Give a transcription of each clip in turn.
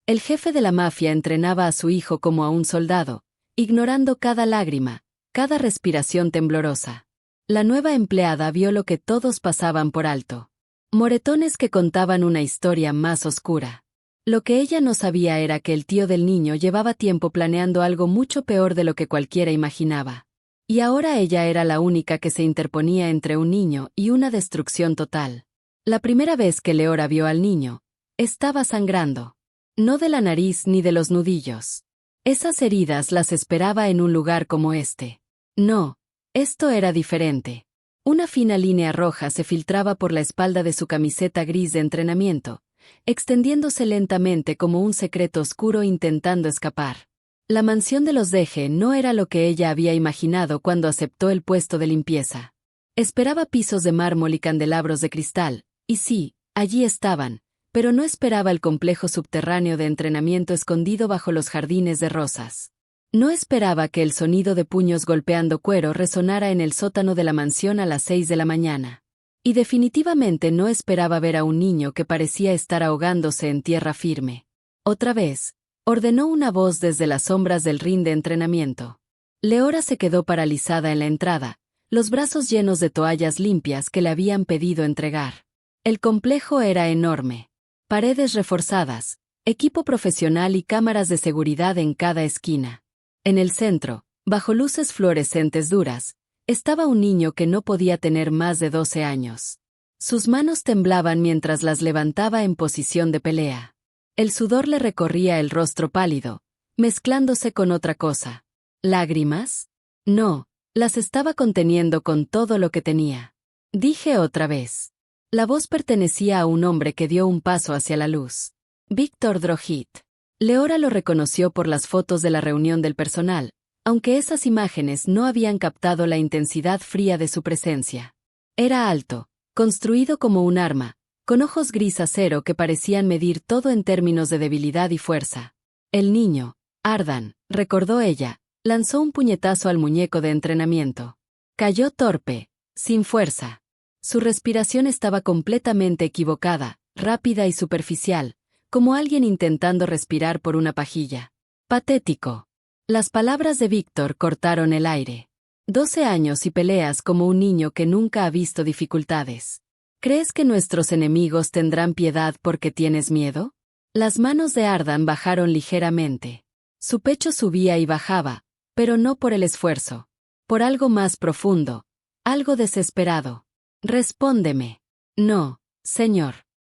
El jefe de la mafia entrenaba a su hijo como a un soldado, ignorando cada lágrima, cada respiración temblorosa. La nueva empleada vio lo que todos pasaban por alto. Moretones que contaban una historia más oscura. Lo que ella no sabía era que el tío del niño llevaba tiempo planeando algo mucho peor de lo que cualquiera imaginaba. Y ahora ella era la única que se interponía entre un niño y una destrucción total. La primera vez que Leora vio al niño, estaba sangrando. No de la nariz ni de los nudillos. Esas heridas las esperaba en un lugar como este. No, esto era diferente. Una fina línea roja se filtraba por la espalda de su camiseta gris de entrenamiento, extendiéndose lentamente como un secreto oscuro intentando escapar. La mansión de los Deje no era lo que ella había imaginado cuando aceptó el puesto de limpieza. Esperaba pisos de mármol y candelabros de cristal, y sí, allí estaban, pero no esperaba el complejo subterráneo de entrenamiento escondido bajo los jardines de rosas. No esperaba que el sonido de puños golpeando cuero resonara en el sótano de la mansión a las 6 de la mañana. Y definitivamente no esperaba ver a un niño que parecía estar ahogándose en tierra firme. Otra vez, ordenó una voz desde las sombras del ring de entrenamiento. Leora se quedó paralizada en la entrada, los brazos llenos de toallas limpias que le habían pedido entregar. El complejo era enorme. Paredes reforzadas, equipo profesional y cámaras de seguridad en cada esquina. En el centro, bajo luces fluorescentes duras, estaba un niño que no podía tener más de 12 años. Sus manos temblaban mientras las levantaba en posición de pelea. El sudor le recorría el rostro pálido, mezclándose con otra cosa. ¿Lágrimas? No, las estaba conteniendo con todo lo que tenía. Dije otra vez. La voz pertenecía a un hombre que dio un paso hacia la luz. Víctor Drojit. Leora lo reconoció por las fotos de la reunión del personal, aunque esas imágenes no habían captado la intensidad fría de su presencia. Era alto, construido como un arma, con ojos gris acero que parecían medir todo en términos de debilidad y fuerza. El niño, Ardan, recordó ella, lanzó un puñetazo al muñeco de entrenamiento. Cayó torpe, sin fuerza. Su respiración estaba completamente equivocada, rápida y superficial, como alguien intentando respirar por una pajilla. Patético. Las palabras de Víctor cortaron el aire. 12 años y peleas como un niño que nunca ha visto dificultades. ¿Crees que nuestros enemigos tendrán piedad porque tienes miedo? Las manos de Ardan bajaron ligeramente. Su pecho subía y bajaba, pero no por el esfuerzo. Por algo más profundo, algo desesperado. Respóndeme. No, señor.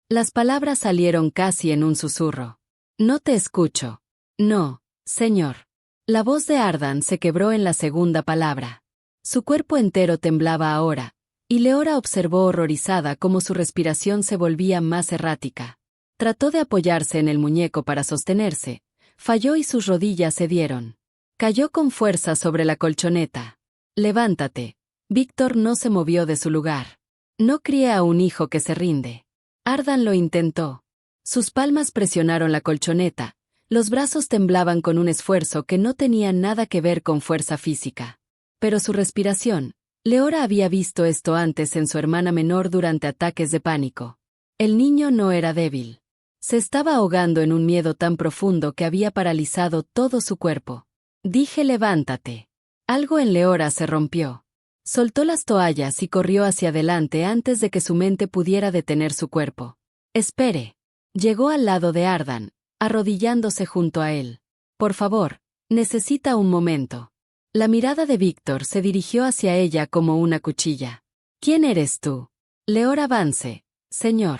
Las palabras salieron casi en un susurro. No te escucho. No, señor. La voz de Ardan se quebró en la segunda palabra. Su cuerpo entero temblaba ahora, y Leora observó horrorizada cómo su respiración se volvía más errática. Trató de apoyarse en el muñeco para sostenerse, falló y sus rodillas cedieron. Cayó con fuerza sobre la colchoneta. Levántate. Víctor no se movió de su lugar. No cría a un hijo que se rinde. Ardan lo intentó. Sus palmas presionaron la colchoneta, los brazos temblaban con un esfuerzo que no tenía nada que ver con fuerza física. Pero su respiración, Leora había visto esto antes en su hermana menor durante ataques de pánico. El niño no era débil. Se estaba ahogando en un miedo tan profundo que había paralizado todo su cuerpo. Dije levántate. Algo en Leora se rompió. Soltó las toallas y corrió hacia adelante antes de que su mente pudiera detener su cuerpo. Espere. Llegó al lado de Ardan, arrodillándose junto a él. Por favor, necesita un momento. La mirada de Víctor se dirigió hacia ella como una cuchilla. ¿Quién eres tú? Leora Vance, señor.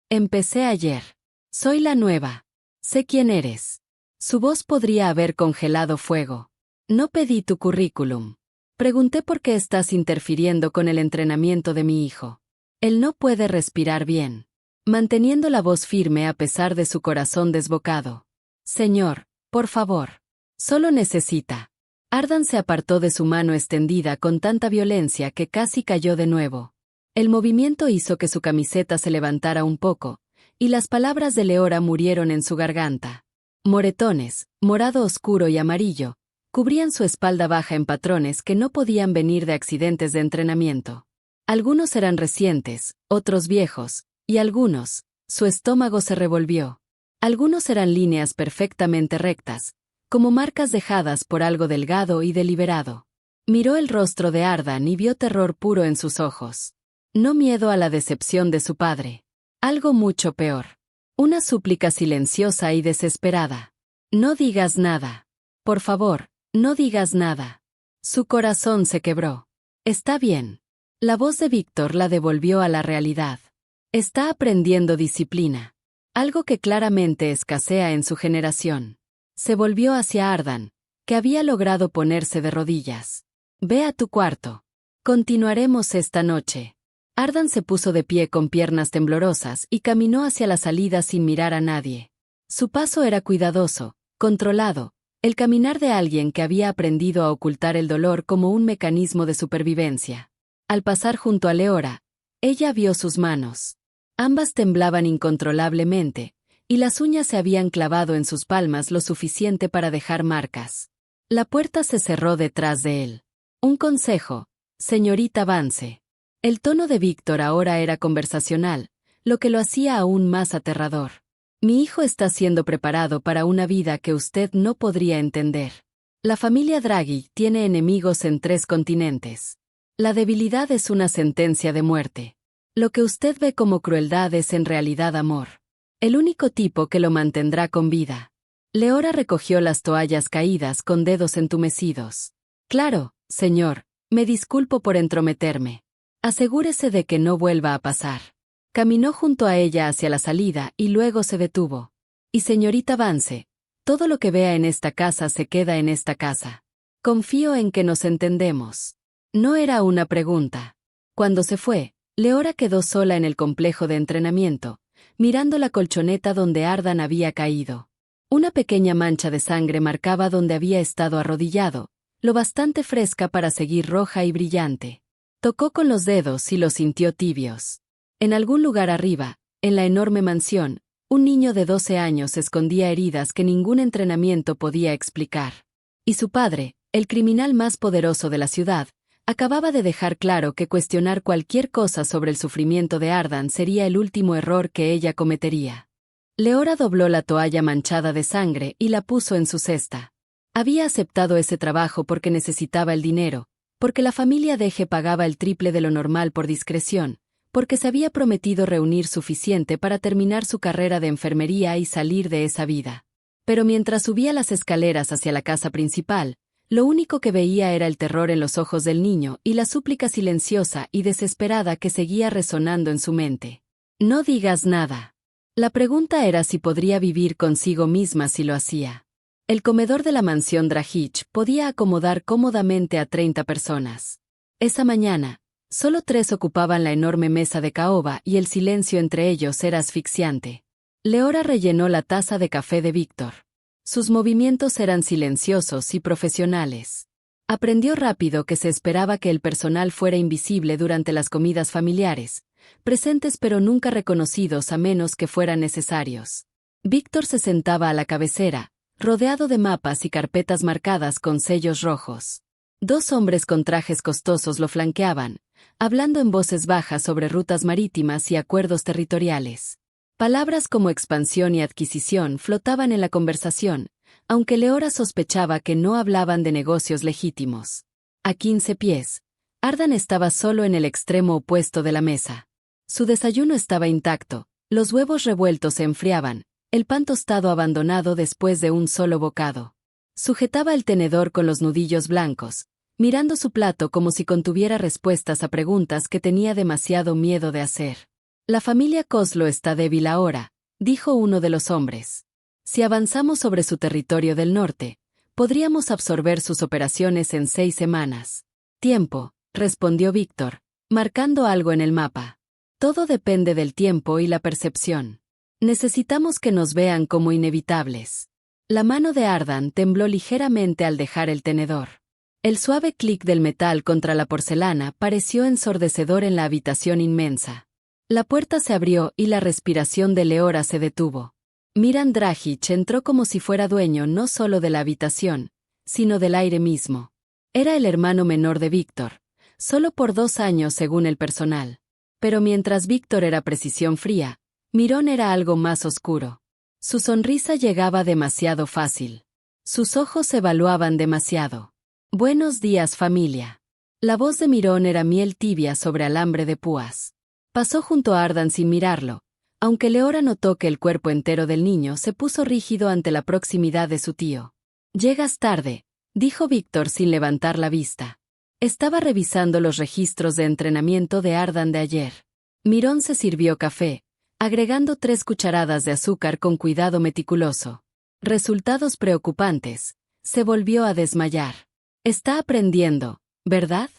Empecé ayer. Soy la nueva. Sé quién eres. Su voz podría haber congelado fuego. No pedí tu currículum. Pregunté por qué estás interfiriendo con el entrenamiento de mi hijo. Él no puede respirar bien. Manteniendo la voz firme a pesar de su corazón desbocado. Señor, por favor. Solo necesita. Ardan se apartó de su mano extendida con tanta violencia que casi cayó de nuevo. El movimiento hizo que su camiseta se levantara un poco, y las palabras de Leora murieron en su garganta. Moretones, morado oscuro y amarillo, cubrían su espalda baja en patrones que no podían venir de accidentes de entrenamiento. Algunos eran recientes, otros viejos, y algunos, su estómago se revolvió. Algunos eran líneas perfectamente rectas, como marcas dejadas por algo delgado y deliberado. Miró el rostro de Ardan y vio terror puro en sus ojos. No miedo a la decepción de su padre. Algo mucho peor. Una súplica silenciosa y desesperada. No digas nada. Por favor, no digas nada. Su corazón se quebró. Está bien. La voz de Víctor la devolvió a la realidad. Está aprendiendo disciplina. Algo que claramente escasea en su generación. Se volvió hacia Ardan, que había logrado ponerse de rodillas. Ve a tu cuarto. Continuaremos esta noche. Ardan se puso de pie con piernas temblorosas y caminó hacia la salida sin mirar a nadie. Su paso era cuidadoso, controlado, el caminar de alguien que había aprendido a ocultar el dolor como un mecanismo de supervivencia. Al pasar junto a Leora, ella vio sus manos. Ambas temblaban incontrolablemente, y las uñas se habían clavado en sus palmas lo suficiente para dejar marcas. La puerta se cerró detrás de él. Un consejo, señorita Vance. El tono de Víctor ahora era conversacional, lo que lo hacía aún más aterrador. Mi hijo está siendo preparado para una vida que usted no podría entender. La familia Draghi tiene enemigos en 3 continentes. La debilidad es una sentencia de muerte. Lo que usted ve como crueldad es en realidad amor. El único tipo que lo mantendrá con vida. Leora recogió las toallas caídas con dedos entumecidos. Claro, señor, me disculpo por entrometerme. Asegúrese de que no vuelva a pasar. Caminó junto a ella hacia la salida y luego se detuvo. Y señorita Vance, todo lo que vea en esta casa se queda en esta casa. Confío en que nos entendemos. No era una pregunta. Cuando se fue, Leora quedó sola en el complejo de entrenamiento, mirando la colchoneta donde Ardan había caído. Una pequeña mancha de sangre marcaba donde había estado arrodillado, lo bastante fresca para seguir roja y brillante. Tocó con los dedos y los sintió tibios. En algún lugar arriba, en la enorme mansión, un niño de 12 años escondía heridas que ningún entrenamiento podía explicar. Y su padre, el criminal más poderoso de la ciudad, acababa de dejar claro que cuestionar cualquier cosa sobre el sufrimiento de Ardan sería el último error que ella cometería. Leora dobló la toalla manchada de sangre y la puso en su cesta. Había aceptado ese trabajo porque necesitaba el dinero, porque la familia Deje pagaba el triple de lo normal por discreción, porque se había prometido reunir suficiente para terminar su carrera de enfermería y salir de esa vida. Pero mientras subía las escaleras hacia la casa principal, lo único que veía era el terror en los ojos del niño y la súplica silenciosa y desesperada que seguía resonando en su mente. No digas nada. La pregunta era si podría vivir consigo misma si lo hacía. El comedor de la mansión Drahich podía acomodar cómodamente a 30 personas. Esa mañana, solo 3 ocupaban la enorme mesa de caoba y el silencio entre ellos era asfixiante. Leora rellenó la taza de café de Víctor. Sus movimientos eran silenciosos y profesionales. Aprendió rápido que se esperaba que el personal fuera invisible durante las comidas familiares, presentes pero nunca reconocidos a menos que fueran necesarios. Víctor se sentaba a la cabecera, rodeado de mapas y carpetas marcadas con sellos rojos. 2 hombres con trajes costosos lo flanqueaban, hablando en voces bajas sobre rutas marítimas y acuerdos territoriales. Palabras como expansión y adquisición flotaban en la conversación, aunque Leora sospechaba que no hablaban de negocios legítimos. A 15 pies, Ardan estaba solo en el extremo opuesto de la mesa. Su desayuno estaba intacto, los huevos revueltos se enfriaban, el pan tostado abandonado después de un solo bocado. Sujetaba el tenedor con los nudillos blancos, mirando su plato como si contuviera respuestas a preguntas que tenía demasiado miedo de hacer. La familia Coslo está débil ahora, dijo uno de los hombres. Si avanzamos sobre su territorio del norte, podríamos absorber sus operaciones en 6 semanas. Tiempo, respondió Víctor, marcando algo en el mapa. Todo depende del tiempo y la percepción. Necesitamos que nos vean como inevitables. La mano de Ardan tembló ligeramente al dejar el tenedor. El suave clic del metal contra la porcelana pareció ensordecedor en la habitación inmensa. La puerta se abrió y la respiración de Leora se detuvo. Miran Drahich entró como si fuera dueño no solo de la habitación, sino del aire mismo. Era el hermano menor de Víctor, solo por 2 años según el personal. Pero mientras Víctor era precisión fría, Mirón era algo más oscuro. Su sonrisa llegaba demasiado fácil. Sus ojos evaluaban demasiado. Buenos días, familia. La voz de Mirón era miel tibia sobre alambre de púas. Pasó junto a Ardan sin mirarlo, aunque Leora notó que el cuerpo entero del niño se puso rígido ante la proximidad de su tío. «Llegas tarde», dijo Víctor sin levantar la vista. Estaba revisando los registros de entrenamiento de Ardan de ayer. Mirón se sirvió café, agregando 3 cucharadas de azúcar con cuidado meticuloso. Resultados preocupantes. Se volvió a desmayar. Está aprendiendo, ¿verdad?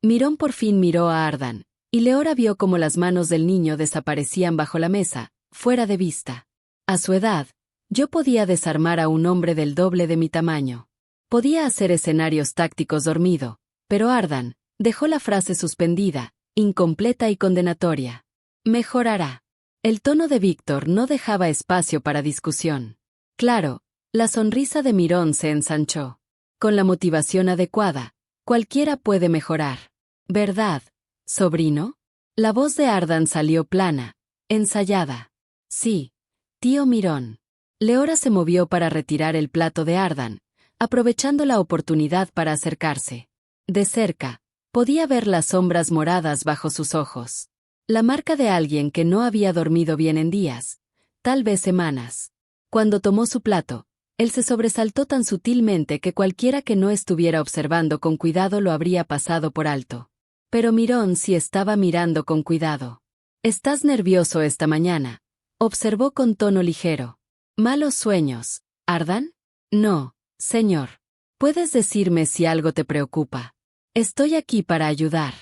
Mirón por fin miró a Ardan, y Leora vio cómo las manos del niño desaparecían bajo la mesa, fuera de vista. A su edad, yo podía desarmar a un hombre del doble de mi tamaño. Podía hacer escenarios tácticos dormido, pero Ardan dejó la frase suspendida, incompleta y condenatoria. Mejorará. El tono de Víctor no dejaba espacio para discusión. Claro, la sonrisa de Mirón se ensanchó. Con la motivación adecuada, cualquiera puede mejorar. ¿Verdad, sobrino? La voz de Ardan salió plana, ensayada. Sí, tío Mirón. Leora se movió para retirar el plato de Ardan, aprovechando la oportunidad para acercarse. De cerca, podía ver las sombras moradas bajo sus ojos. La marca de alguien que no había dormido bien en días, tal vez semanas. Cuando tomó su plato, él se sobresaltó tan sutilmente que cualquiera que no estuviera observando con cuidado lo habría pasado por alto. Pero Mirón sí estaba mirando con cuidado. «¿Estás nervioso esta mañana?», observó con tono ligero. «¿Malos sueños, Ardan?» «No, señor. ¿Puedes decirme si algo te preocupa? Estoy aquí para ayudar».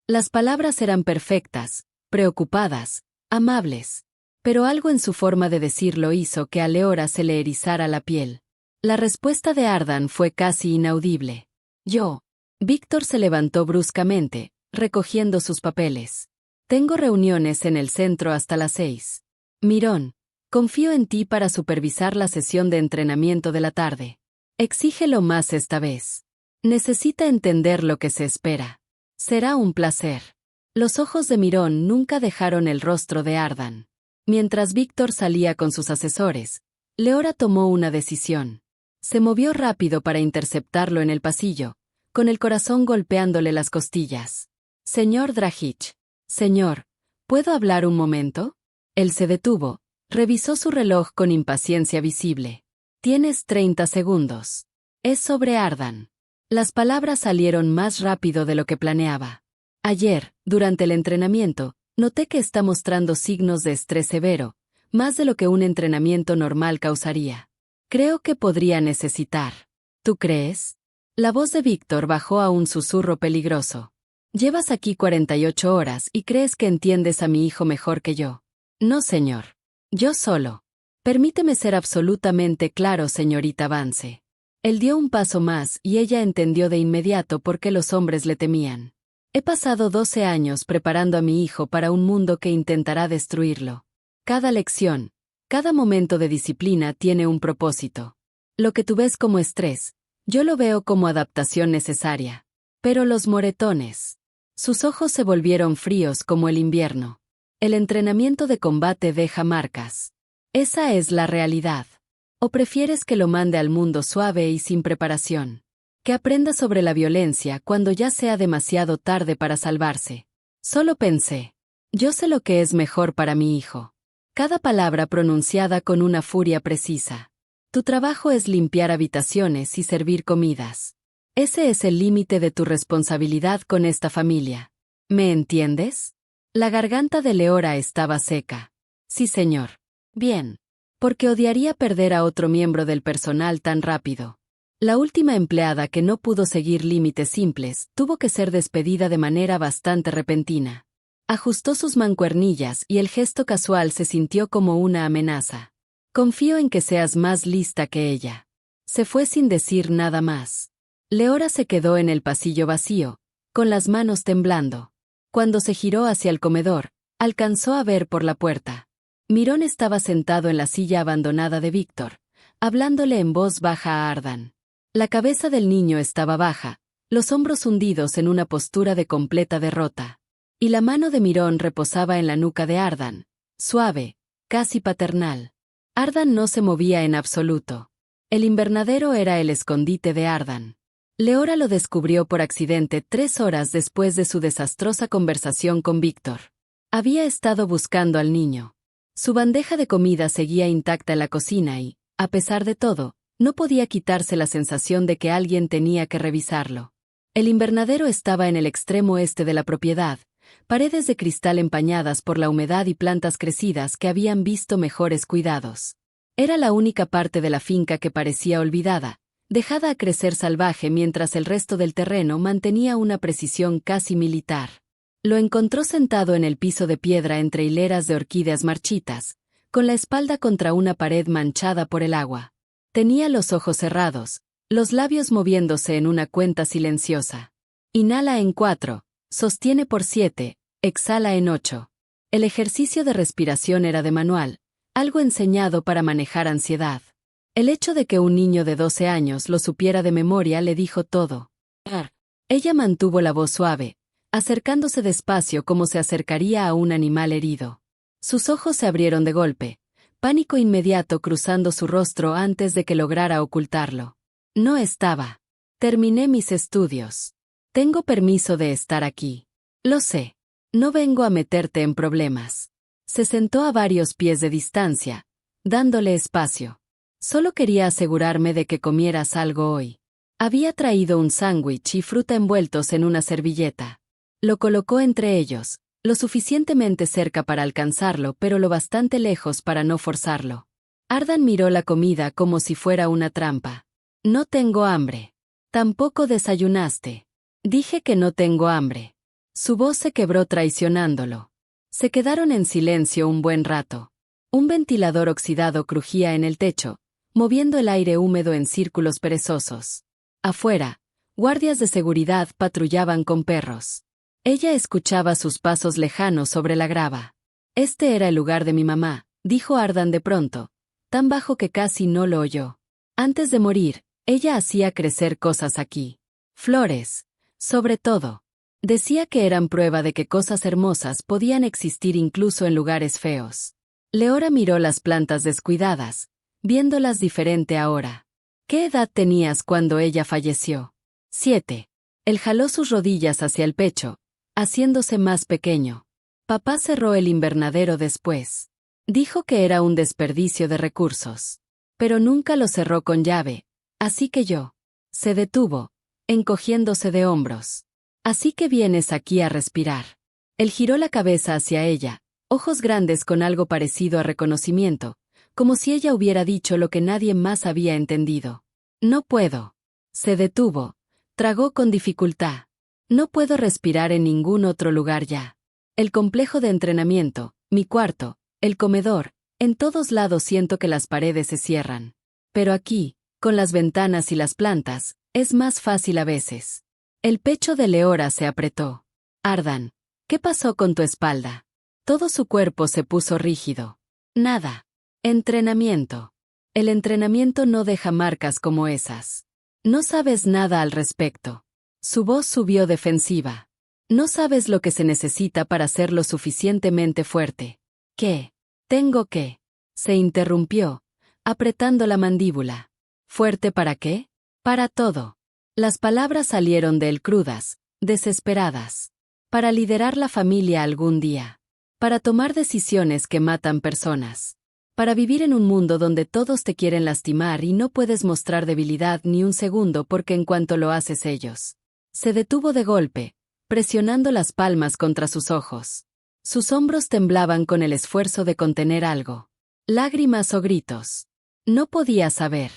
Las palabras eran perfectas, preocupadas, amables. Pero algo en su forma de decirlo hizo que a Leora se le erizara la piel. La respuesta de Ardan fue casi inaudible. «Yo». Víctor se levantó bruscamente, recogiendo sus papeles. «Tengo reuniones en el centro hasta las 6. Mirón, confío en ti para supervisar la sesión de entrenamiento de la tarde. Exígelo más esta vez. Necesita entender lo que se espera. Será un placer». Los ojos de Mirón nunca dejaron el rostro de Ardan. Mientras Víctor salía con sus asesores, Leora tomó una decisión. Se movió rápido para interceptarlo en el pasillo, con el corazón golpeándole las costillas. «Señor Dragich. Señor, ¿puedo hablar un momento?» Él se detuvo, revisó su reloj con impaciencia visible. «Tienes 30 segundos. Es sobre Ardan». Las palabras salieron más rápido de lo que planeaba. «Ayer, durante el entrenamiento, noté que está mostrando signos de estrés severo, más de lo que un entrenamiento normal causaría. Creo que podría necesitar». «¿Tú crees?» La voz de Víctor bajó a un susurro peligroso. «Llevas aquí 48 horas y crees que entiendes a mi hijo mejor que yo». «No, señor. Yo solo. Permíteme ser absolutamente claro, señorita Vance». Él dio un paso más y ella entendió de inmediato por qué los hombres le temían. «He pasado 12 años preparando a mi hijo para un mundo que intentará destruirlo. Cada lección, cada momento de disciplina tiene un propósito. Lo que tú ves como estrés, yo lo veo como adaptación necesaria. Pero los moretones». Sus ojos se volvieron fríos como el invierno. «El entrenamiento de combate deja marcas. Esa es la realidad. ¿O prefieres que lo mande al mundo suave y sin preparación? Que aprenda sobre la violencia cuando ya sea demasiado tarde para salvarse». Solo pensé. Yo sé lo que es mejor para mi hijo. Cada palabra pronunciada con una furia precisa. Tu trabajo es limpiar habitaciones y servir comidas. Ese es el límite de tu responsabilidad con esta familia. ¿Me entiendes? La garganta de Leora estaba seca. Sí, señor. Bien. Porque odiaría perder a otro miembro del personal tan rápido. La última empleada que no pudo seguir límites simples tuvo que ser despedida de manera bastante repentina. Ajustó sus mancuernillas y el gesto casual se sintió como una amenaza. «Confío en que seas más lista que ella». Se fue sin decir nada más. Leora se quedó en el pasillo vacío, con las manos temblando. Cuando se giró hacia el comedor, alcanzó a ver por la puerta. Mirón estaba sentado en la silla abandonada de Víctor, hablándole en voz baja a Ardan. La cabeza del niño estaba baja, los hombros hundidos en una postura de completa derrota. Y la mano de Mirón reposaba en la nuca de Ardan, suave, casi paternal. Ardan no se movía en absoluto. El invernadero era el escondite de Ardan. Leora lo descubrió por accidente 3 horas después de su desastrosa conversación con Víctor. Había estado buscando al niño. Su bandeja de comida seguía intacta en la cocina y, a pesar de todo, no podía quitarse la sensación de que alguien tenía que revisarlo. El invernadero estaba en el extremo este de la propiedad, paredes de cristal empañadas por la humedad y plantas crecidas que habían visto mejores cuidados. Era la única parte de la finca que parecía olvidada, dejada a crecer salvaje mientras el resto del terreno mantenía una precisión casi militar. Lo encontró sentado en el piso de piedra entre hileras de orquídeas marchitas, con la espalda contra una pared manchada por el agua. Tenía los ojos cerrados, los labios moviéndose en una cuenta silenciosa. Inhala en 4, sostiene por 7, exhala en 8. El ejercicio de respiración era de manual, algo enseñado para manejar ansiedad. El hecho de que un niño de 12 años lo supiera de memoria le dijo todo. Ella mantuvo la voz suave, acercándose despacio como se acercaría a un animal herido. Sus ojos se abrieron de golpe, pánico inmediato cruzando su rostro antes de que lograra ocultarlo. No estaba. Terminé mis estudios. Tengo permiso de estar aquí. Lo sé. No vengo a meterte en problemas. Se sentó a varios pies de distancia, dándole espacio. Solo quería asegurarme de que comieras algo hoy. Había traído un sándwich y fruta envueltos en una servilleta. Lo colocó entre ellos, lo suficientemente cerca para alcanzarlo pero lo bastante lejos para no forzarlo. Ardan miró la comida como si fuera una trampa. No tengo hambre. Tampoco desayunaste. Dije que no tengo hambre. Su voz se quebró traicionándolo. Se quedaron en silencio un buen rato. Un ventilador oxidado crujía en el techo, moviendo el aire húmedo en círculos perezosos. Afuera, guardias de seguridad patrullaban con perros. Ella escuchaba sus pasos lejanos sobre la grava. Este era el lugar de mi mamá, dijo Ardan de pronto, tan bajo que casi no lo oyó. Antes de morir, ella hacía crecer cosas aquí. Flores, sobre todo. Decía que eran prueba de que cosas hermosas podían existir incluso en lugares feos. Leora miró las plantas descuidadas, viéndolas diferente ahora. ¿Qué edad tenías cuando ella falleció? 7. Él jaló sus rodillas hacia el pecho, haciéndose más pequeño. Papá cerró el invernadero después. Dijo que era un desperdicio de recursos. Pero nunca lo cerró con llave, así que yo. Se detuvo, encogiéndose de hombros. Así que vienes aquí a respirar. Él giró la cabeza hacia ella, ojos grandes con algo parecido a reconocimiento, como si ella hubiera dicho lo que nadie más había entendido. No puedo. Se detuvo, tragó con dificultad. No puedo respirar en ningún otro lugar ya. El complejo de entrenamiento, mi cuarto, el comedor, en todos lados siento que las paredes se cierran. Pero aquí, con las ventanas y las plantas, es más fácil a veces. El pecho de Leora se apretó. Ardan, ¿qué pasó con tu espalda? Todo su cuerpo se puso rígido. Nada. Entrenamiento. El entrenamiento no deja marcas como esas. No sabes nada al respecto. Su voz subió defensiva. No sabes lo que se necesita para ser lo suficientemente fuerte. ¿Qué? Tengo que. Se interrumpió, apretando la mandíbula. ¿Fuerte para qué? Para todo. Las palabras salieron de él crudas, desesperadas. Para liderar la familia algún día. Para tomar decisiones que matan personas. Para vivir en un mundo donde todos te quieren lastimar y no puedes mostrar debilidad ni un segundo porque en cuanto lo haces ellos. Se detuvo de golpe, presionando las palmas contra sus ojos. Sus hombros temblaban con el esfuerzo de contener algo. Lágrimas o gritos. No podía saber.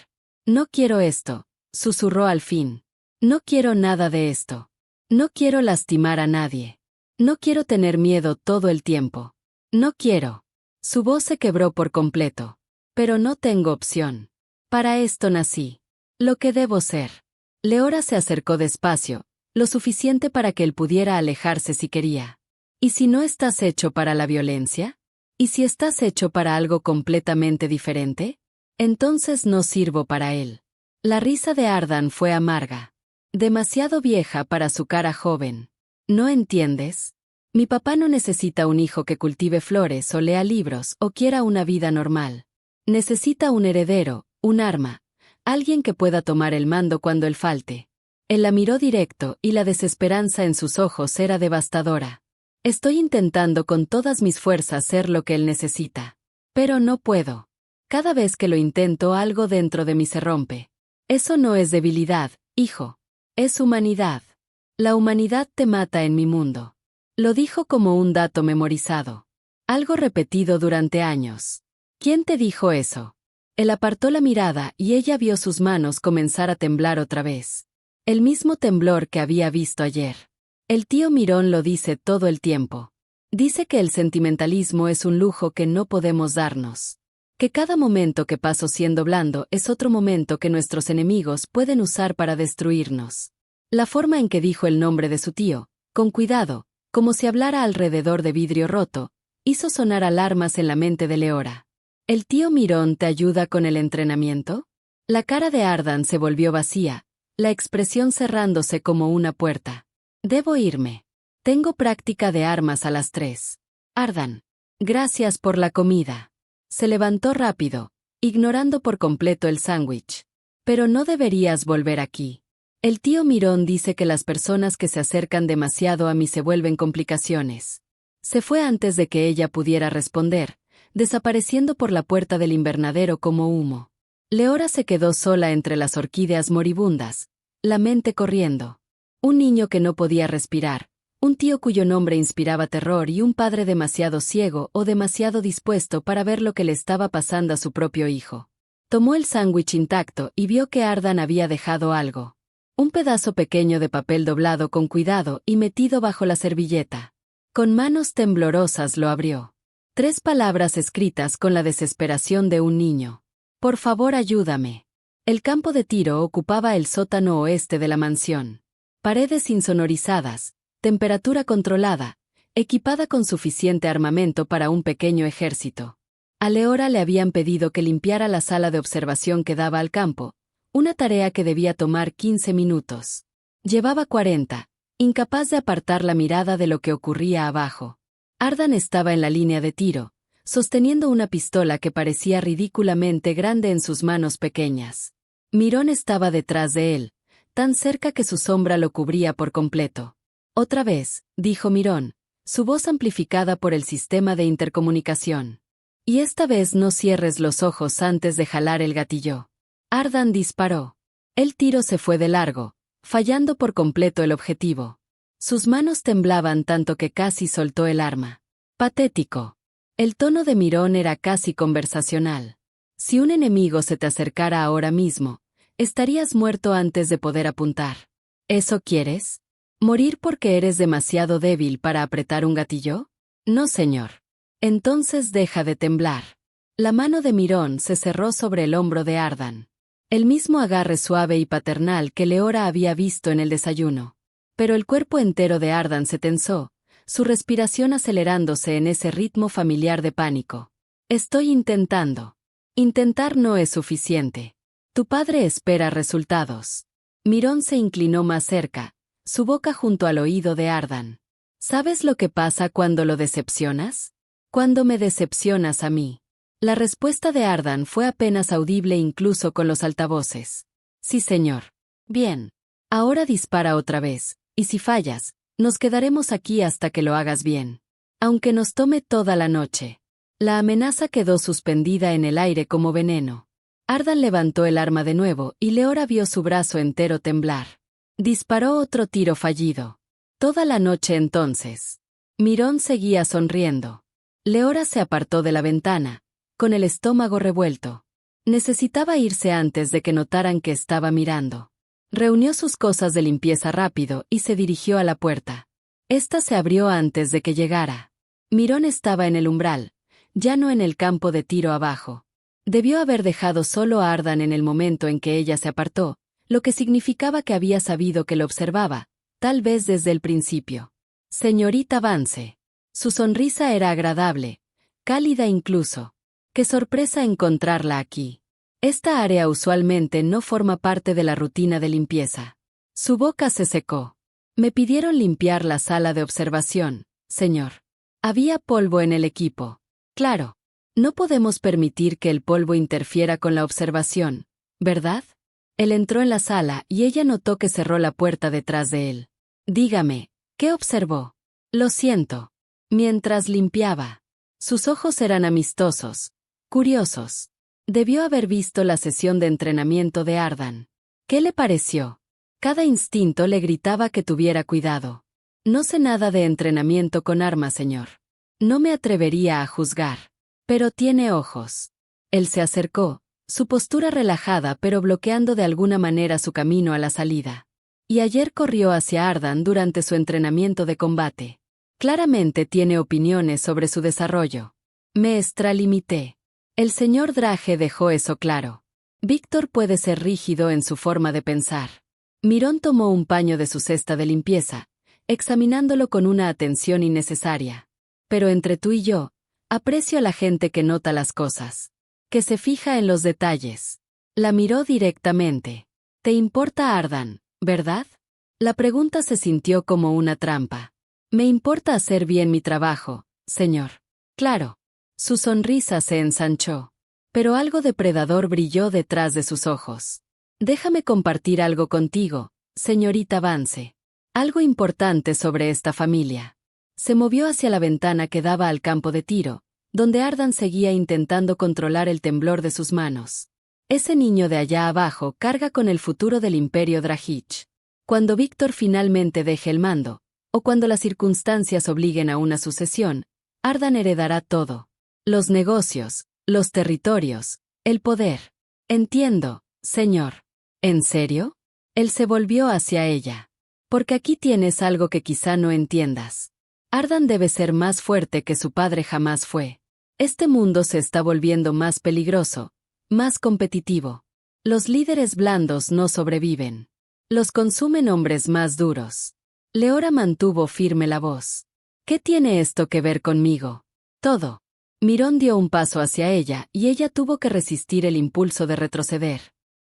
No quiero esto, susurró al fin. No quiero nada de esto. No quiero lastimar a nadie. No quiero tener miedo todo el tiempo. No quiero. Su voz se quebró por completo. Pero no tengo opción. Para esto nací. Lo que debo ser. Leora se acercó despacio, lo suficiente para que él pudiera alejarse si quería. ¿Y si no estás hecho para la violencia? ¿Y si estás hecho para algo completamente diferente? Entonces no sirvo para él. La risa de Ardan fue amarga. Demasiado vieja para su cara joven. ¿No entiendes? Mi papá no necesita un hijo que cultive flores o lea libros o quiera una vida normal. Necesita un heredero, un arma, alguien que pueda tomar el mando cuando él falte. Él la miró directo y la desesperanza en sus ojos era devastadora. Estoy intentando con todas mis fuerzas ser lo que él necesita. Pero no puedo. Cada vez que lo intento algo dentro de mí se rompe. Eso no es debilidad, hijo. Es humanidad. La humanidad te mata en mi mundo. Lo dijo como un dato memorizado. Algo repetido durante años. ¿Quién te dijo eso? Él apartó la mirada y ella vio sus manos comenzar a temblar otra vez. El mismo temblor que había visto ayer. El tío Mirón lo dice todo el tiempo. Dice que el sentimentalismo es un lujo que no podemos darnos. Que cada momento que paso siendo blando es otro momento que nuestros enemigos pueden usar para destruirnos. La forma en que dijo el nombre de su tío, con cuidado, como si hablara alrededor de vidrio roto, hizo sonar alarmas en la mente de Leora. ¿El tío Mirón te ayuda con el entrenamiento? La cara de Ardan se volvió vacía, la expresión cerrándose como una puerta. Debo irme. Tengo práctica de armas a las 3. Ardan. Gracias por la comida. Se levantó rápido, ignorando por completo el sándwich. Pero no deberías volver aquí. El tío Mirón dice que las personas que se acercan demasiado a mí se vuelven complicaciones. Se fue antes de que ella pudiera responder, desapareciendo por la puerta del invernadero como humo. Leora se quedó sola entre las orquídeas moribundas, la mente corriendo. Un niño que no podía respirar, un tío cuyo nombre inspiraba terror y un padre demasiado ciego o demasiado dispuesto para ver lo que le estaba pasando a su propio hijo. Tomó el sándwich intacto y vio que Ardan había dejado algo. Un pedazo pequeño de papel doblado con cuidado y metido bajo la servilleta. Con manos temblorosas lo abrió. 3 palabras escritas con la desesperación de un niño. Por favor, ayúdame. El campo de tiro ocupaba el sótano oeste de la mansión. Paredes insonorizadas, temperatura controlada, equipada con suficiente armamento para un pequeño ejército. A Leora le habían pedido que limpiara la sala de observación que daba al campo, una tarea que debía tomar 15 minutos. Llevaba 40, incapaz de apartar la mirada de lo que ocurría abajo. Ardan estaba en la línea de tiro, sosteniendo una pistola que parecía ridículamente grande en sus manos pequeñas. Mirón estaba detrás de él, tan cerca que su sombra lo cubría por completo. Otra vez, dijo Mirón, su voz amplificada por el sistema de intercomunicación. Y esta vez no cierres los ojos antes de jalar el gatillo. Ardan disparó. El tiro se fue de largo, fallando por completo el objetivo. Sus manos temblaban tanto que casi soltó el arma. Patético. El tono de Mirón era casi conversacional. Si un enemigo se te acercara ahora mismo, estarías muerto antes de poder apuntar. ¿Eso quieres? ¿Morir porque eres demasiado débil para apretar un gatillo? No, señor. Entonces deja de temblar. La mano de Mirón se cerró sobre el hombro de Ardan. El mismo agarre suave y paternal que Leora había visto en el desayuno. Pero el cuerpo entero de Ardan se tensó, su respiración acelerándose en ese ritmo familiar de pánico. Estoy intentando. Intentar no es suficiente. Tu padre espera resultados. Mirón se inclinó más cerca, su boca junto al oído de Ardan. ¿Sabes lo que pasa cuando lo decepcionas? Cuando me decepcionas a mí. La respuesta de Ardan fue apenas audible incluso con los altavoces. Sí, señor. Bien. Ahora dispara otra vez, y si fallas, nos quedaremos aquí hasta que lo hagas bien. Aunque nos tome toda la noche. La amenaza quedó suspendida en el aire como veneno. Ardan levantó el arma de nuevo y Leora vio su brazo entero temblar. Disparó otro tiro fallido. Toda la noche entonces. Mirón seguía sonriendo. Leora se apartó de la ventana, con el estómago revuelto. Necesitaba irse antes de que notaran que estaba mirando. Reunió sus cosas de limpieza rápido y se dirigió a la puerta. Esta se abrió antes de que llegara. Mirón estaba en el umbral, ya no en el campo de tiro abajo. Debió haber dejado solo a Ardan en el momento en que ella se apartó, lo que significaba que había sabido que lo observaba, tal vez desde el principio. Señorita Vance. Su sonrisa era agradable, cálida incluso. Qué sorpresa encontrarla aquí. Esta área usualmente no forma parte de la rutina de limpieza. Su boca se secó. Me pidieron limpiar la sala de observación, señor. Había polvo en el equipo. Claro. No podemos permitir que el polvo interfiera con la observación, ¿verdad? Él entró en la sala y ella notó que cerró la puerta detrás de él. Dígame, ¿qué observó? Lo siento. Mientras limpiaba. Sus ojos eran amistosos, curiosos. Debió haber visto la sesión de entrenamiento de Ardan. ¿Qué le pareció? Cada instinto le gritaba que tuviera cuidado. No sé nada de entrenamiento con armas, señor. No me atrevería a juzgar. Pero tiene ojos. Él se acercó, su postura relajada pero bloqueando de alguna manera su camino a la salida. Y ayer corrió hacia Ardan durante su entrenamiento de combate. Claramente tiene opiniones sobre su desarrollo. Me extralimité. El señor Drage dejó eso claro. Víctor puede ser rígido en su forma de pensar. Mirón tomó un paño de su cesta de limpieza, examinándolo con una atención innecesaria. Pero entre tú y yo, aprecio a la gente que nota las cosas, que se fija en los detalles. La miró directamente. ¿Te importa Ardan, verdad? La pregunta se sintió como una trampa. Me importa hacer bien mi trabajo, señor. Claro. Su sonrisa se ensanchó. Pero algo depredador brilló detrás de sus ojos. Déjame compartir algo contigo, señorita Vance. Algo importante sobre esta familia. Se movió hacia la ventana que daba al campo de tiro, donde Ardan seguía intentando controlar el temblor de sus manos. Ese niño de allá abajo carga con el futuro del Imperio Drahich. Cuando Víctor finalmente deje el mando, o cuando las circunstancias obliguen a una sucesión, Ardan heredará todo. Los negocios, los territorios, el poder. Entiendo, señor. ¿En serio? Él se volvió hacia ella. Porque aquí tienes algo que quizá no entiendas. Ardan debe ser más fuerte que su padre jamás fue. Este mundo se está volviendo más peligroso, más competitivo. Los líderes blandos no sobreviven. Los consumen hombres más duros. Leora mantuvo firme la voz. ¿Qué tiene esto que ver conmigo? Todo. Mirón dio un paso hacia ella y ella tuvo que resistir el impulso de retroceder.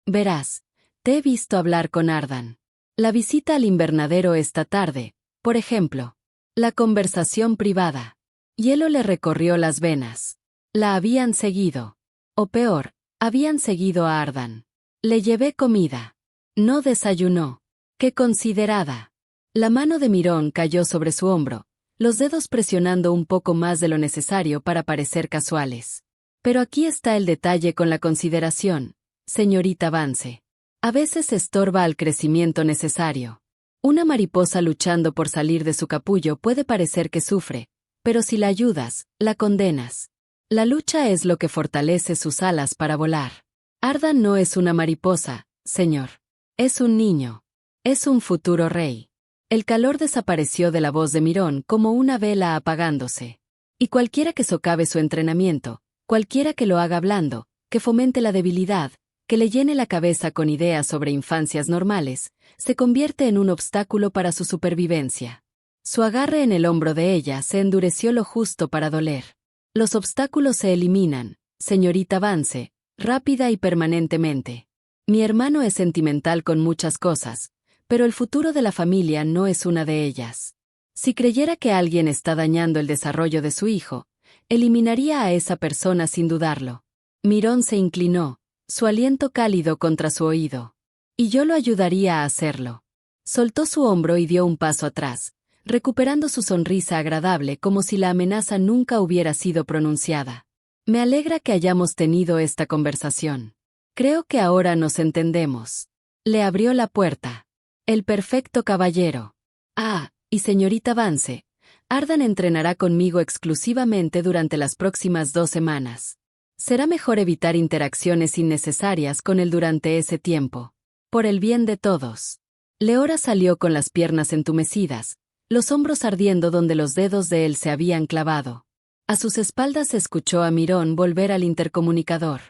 Verás, te he visto hablar con Ardan. La visita al invernadero esta tarde, por ejemplo. La conversación privada. Hielo le recorrió las venas. La habían seguido. O peor, habían seguido a Ardan. Le llevé comida. No desayunó. ¡Qué considerada! La mano de Mirón cayó sobre su hombro, los dedos presionando un poco más de lo necesario para parecer casuales. Pero aquí está el detalle con la consideración, señorita Vance. A veces estorba al crecimiento necesario. Una mariposa luchando por salir de su capullo puede parecer que sufre, pero si la ayudas, la condenas. La lucha es lo que fortalece sus alas para volar. Ardan no es una mariposa, señor. Es un niño. Es un futuro rey. El calor desapareció de la voz de Mirón como una vela apagándose. Y cualquiera que socave su entrenamiento, cualquiera que lo haga blando, que fomente la debilidad, que le llene la cabeza con ideas sobre infancias normales, se convierte en un obstáculo para su supervivencia. Su agarre en el hombro de ella se endureció lo justo para doler. Los obstáculos se eliminan, señorita Vance, rápida y permanentemente. Mi hermano es sentimental con muchas cosas, pero el futuro de la familia no es una de ellas. Si creyera que alguien está dañando el desarrollo de su hijo, eliminaría a esa persona sin dudarlo. Mirón se inclinó, su aliento cálido contra su oído. Y yo lo ayudaría a hacerlo. Soltó su hombro y dio un paso atrás, recuperando su sonrisa agradable como si la amenaza nunca hubiera sido pronunciada. Me alegra que hayamos tenido esta conversación. Creo que ahora nos entendemos. Le abrió la puerta. El perfecto caballero. Ah, y señorita Vance, Ardan entrenará conmigo exclusivamente durante las próximas 2 semanas. Será mejor evitar interacciones innecesarias con él durante ese tiempo. Por el bien de todos. Leora salió con las piernas entumecidas, los hombros ardiendo donde los dedos de él se habían clavado. A sus espaldas se escuchó a Mirón volver al intercomunicador.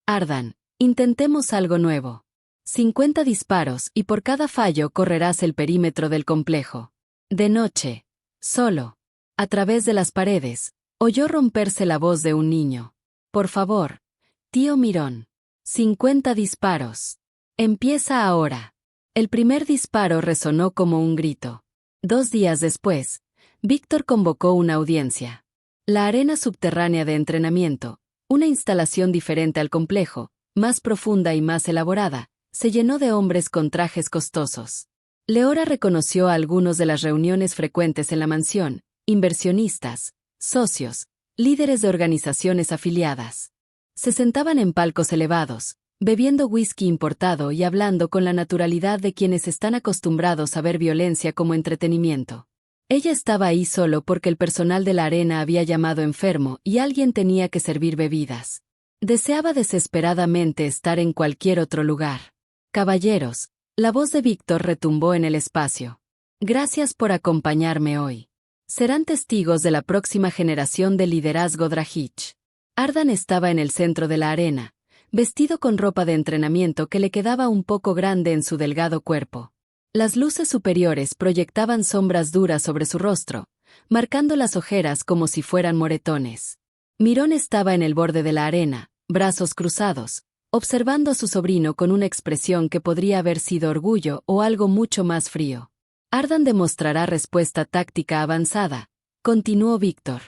Ardan, intentemos algo nuevo. 50 disparos y por cada fallo correrás el perímetro del complejo. De noche. Solo. A través de las paredes, oyó romperse la voz de un niño. Por favor, tío Mirón. 50 disparos. Empieza ahora. El primer disparo resonó como un grito. 2 días después, Víctor convocó una audiencia. La arena subterránea de entrenamiento, Una instalación diferente al complejo, más profunda y más elaborada, se llenó de hombres con trajes costosos. Leora reconoció a algunos de las reuniones frecuentes en la mansión: inversionistas, socios, líderes de organizaciones afiliadas. Se sentaban en palcos elevados, bebiendo whisky importado y hablando con la naturalidad de quienes están acostumbrados a ver violencia como entretenimiento. Ella estaba ahí solo porque el personal de la arena había llamado enfermo y alguien tenía que servir bebidas. Deseaba desesperadamente estar en cualquier otro lugar. Caballeros, la voz de Víctor retumbó en el espacio. Gracias por acompañarme hoy. Serán testigos de la próxima generación de liderazgo Drahich. Ardan estaba en el centro de la arena, vestido con ropa de entrenamiento que le quedaba un poco grande en su delgado cuerpo. Las luces superiores proyectaban sombras duras sobre su rostro, marcando las ojeras como si fueran moretones. Mirón estaba en el borde de la arena, brazos cruzados, observando a su sobrino con una expresión que podría haber sido orgullo o algo mucho más frío. Ardan demostrará respuesta táctica avanzada, continuó Víctor.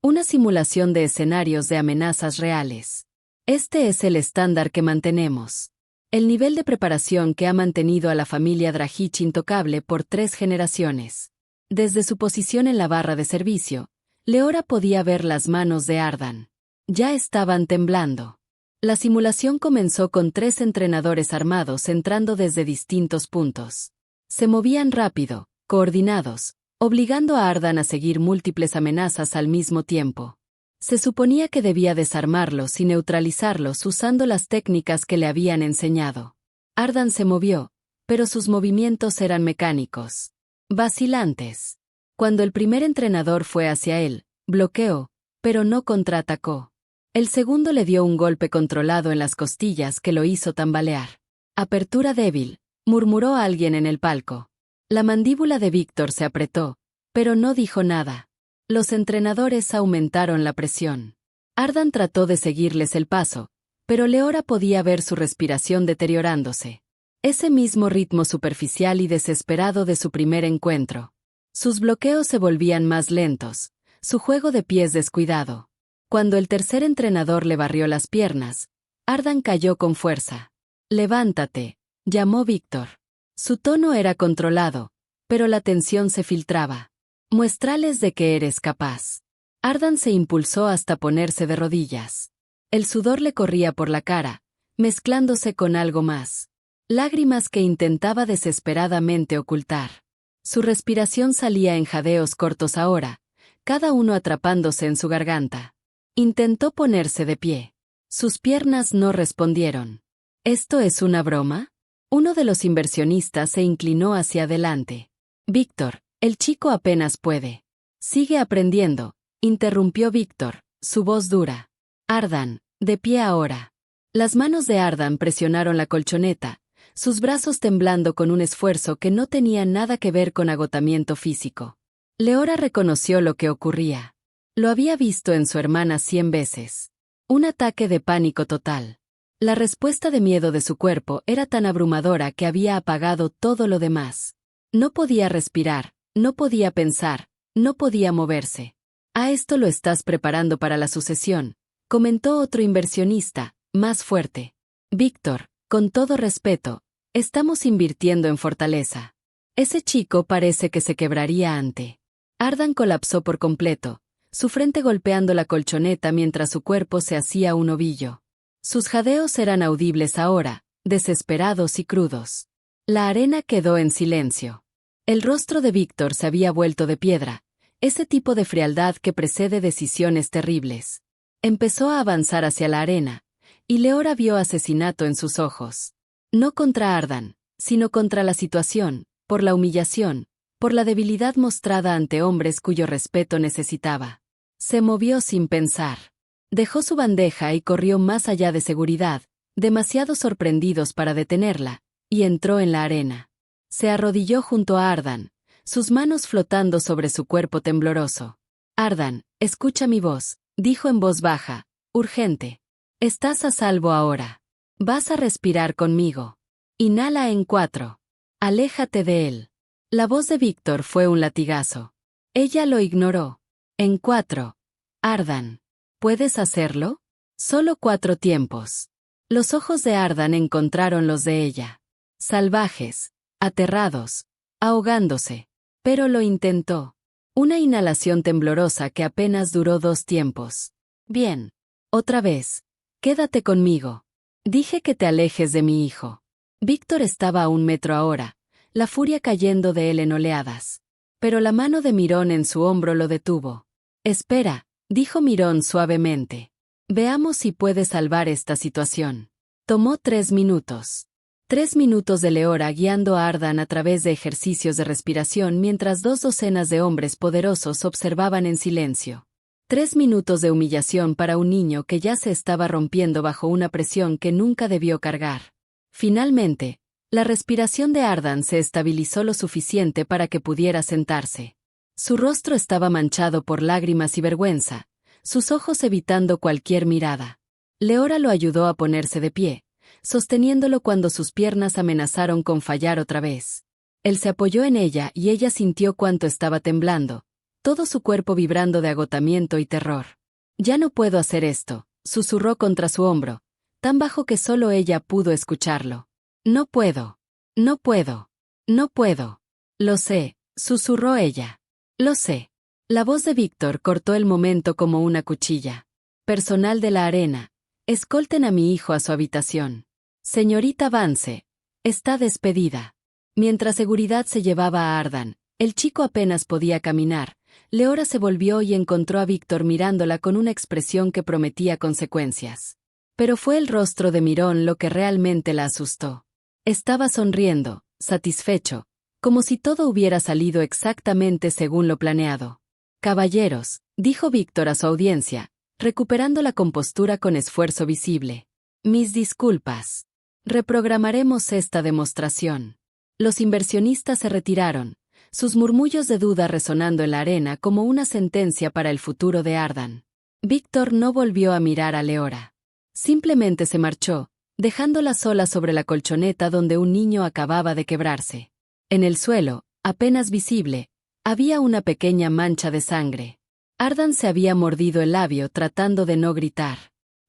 Una simulación de escenarios de amenazas reales. Este es el estándar que mantenemos. El nivel de preparación que ha mantenido a la familia Drahich intocable por 3 generaciones. Desde su posición en la barra de servicio, Leora podía ver las manos de Ardan. Ya estaban temblando. La simulación comenzó con 3 entrenadores armados entrando desde distintos puntos. Se movían rápido, coordinados, obligando a Ardan a seguir múltiples amenazas al mismo tiempo. Se suponía que debía desarmarlos y neutralizarlos usando las técnicas que le habían enseñado. Ardan se movió, pero sus movimientos eran mecánicos. Vacilantes. Cuando el primer entrenador fue hacia él, bloqueó, pero no contraatacó. El segundo le dio un golpe controlado en las costillas que lo hizo tambalear. Apertura débil, murmuró alguien en el palco. La mandíbula de Víctor se apretó, pero no dijo nada. Los entrenadores aumentaron la presión. Ardan trató de seguirles el paso, pero Leora podía ver su respiración deteriorándose. Ese mismo ritmo superficial y desesperado de su primer encuentro. Sus bloqueos se volvían más lentos, su juego de pies descuidado. Cuando el tercer entrenador le barrió las piernas, Ardan cayó con fuerza. «Levántate», llamó Víctor. Su tono era controlado, pero la tensión se filtraba. «Muéstrales de que eres capaz». Ardan se impulsó hasta ponerse de rodillas. El sudor le corría por la cara, mezclándose con algo más. Lágrimas que intentaba desesperadamente ocultar. Su respiración salía en jadeos cortos ahora, cada uno atrapándose en su garganta. Intentó ponerse de pie. Sus piernas no respondieron. ¿Esto es una broma? Uno de los inversionistas se inclinó hacia adelante. «Víctor, el chico apenas puede». «Sigue aprendiendo», interrumpió Víctor, su voz dura. «Ardan, de pie ahora». Las manos de Ardan presionaron la colchoneta, sus brazos temblando con un esfuerzo que no tenía nada que ver con agotamiento físico. Leora reconoció lo que ocurría. Lo había visto en su hermana 100 veces. Un ataque de pánico total. La respuesta de miedo de su cuerpo era tan abrumadora que había apagado todo lo demás. No podía respirar, no podía pensar, no podía moverse. «A esto lo estás preparando para la sucesión», comentó otro inversionista, más fuerte. «Víctor, con todo respeto, estamos invirtiendo en fortaleza. Ese chico parece que se quebraría ante». Ardan colapsó por completo, su frente golpeando la colchoneta mientras su cuerpo se hacía un ovillo. Sus jadeos eran audibles ahora, desesperados y crudos. La arena quedó en silencio. El rostro de Víctor se había vuelto de piedra, ese tipo de frialdad que precede decisiones terribles. Empezó a avanzar hacia la arena, y Leora vio asesinato en sus ojos. No contra Ardan, sino contra la situación, por la humillación, por la debilidad mostrada ante hombres cuyo respeto necesitaba. Se movió sin pensar. Dejó su bandeja y corrió más allá de seguridad, demasiado sorprendidos para detenerla, y entró en la arena. Se arrodilló junto a Ardan, sus manos flotando sobre su cuerpo tembloroso. «Ardan, escucha mi voz», dijo en voz baja, urgente. «Estás a salvo ahora. Vas a respirar conmigo. Inhala en 4. Aléjate de él». La voz de Víctor fue un latigazo. Ella lo ignoró. «En 4. Ardan. ¿Puedes hacerlo?». Solo 4 tiempos. Los ojos de Ardan encontraron los de ella. Salvajes, aterrados, ahogándose. Pero lo intentó. Una inhalación temblorosa que apenas duró 2 tiempos. Bien. Otra vez. Quédate conmigo. Dije que te alejes de mi hijo. Víctor estaba a 1 metro ahora, la furia cayendo de él en oleadas. Pero la mano de Mirón en su hombro lo detuvo. Espera, dijo Mirón suavemente. Veamos si puede salvar esta situación. Tomó 3 minutos. 3 minutos de Leora guiando a Ardan a través de ejercicios de respiración mientras 2 docenas de hombres poderosos observaban en silencio. 3 minutos de humillación para un niño que ya se estaba rompiendo bajo una presión que nunca debió cargar. Finalmente, la respiración de Ardan se estabilizó lo suficiente para que pudiera sentarse. Su rostro estaba manchado por lágrimas y vergüenza, sus ojos evitando cualquier mirada. Leora lo ayudó a ponerse de pie, sosteniéndolo cuando sus piernas amenazaron con fallar otra vez. Él se apoyó en ella y ella sintió cuánto estaba temblando, todo su cuerpo vibrando de agotamiento y terror. Ya no puedo hacer esto, susurró contra su hombro, tan bajo que solo ella pudo escucharlo. No puedo. No puedo. No puedo. Lo sé, susurró ella. Lo sé. La voz de Víctor cortó el momento como una cuchilla. Personal de la arena, escolten a mi hijo a su habitación. Señorita Vance, está despedida. Mientras seguridad se llevaba a Ardan, el chico apenas podía caminar. Leora se volvió y encontró a Víctor mirándola con una expresión que prometía consecuencias. Pero fue el rostro de Mirón lo que realmente la asustó. Estaba sonriendo, satisfecho, como si todo hubiera salido exactamente según lo planeado. Caballeros, dijo Víctor a su audiencia, recuperando la compostura con esfuerzo visible. Mis disculpas. Reprogramaremos esta demostración. Los inversionistas se retiraron, sus murmullos de duda resonando en la arena como una sentencia para el futuro de Ardan. Víctor no volvió a mirar a Leora. Simplemente se marchó, dejándola sola sobre la colchoneta donde un niño acababa de quebrarse. En el suelo, apenas visible, había una pequeña mancha de sangre. Ardan se había mordido el labio tratando de no gritar.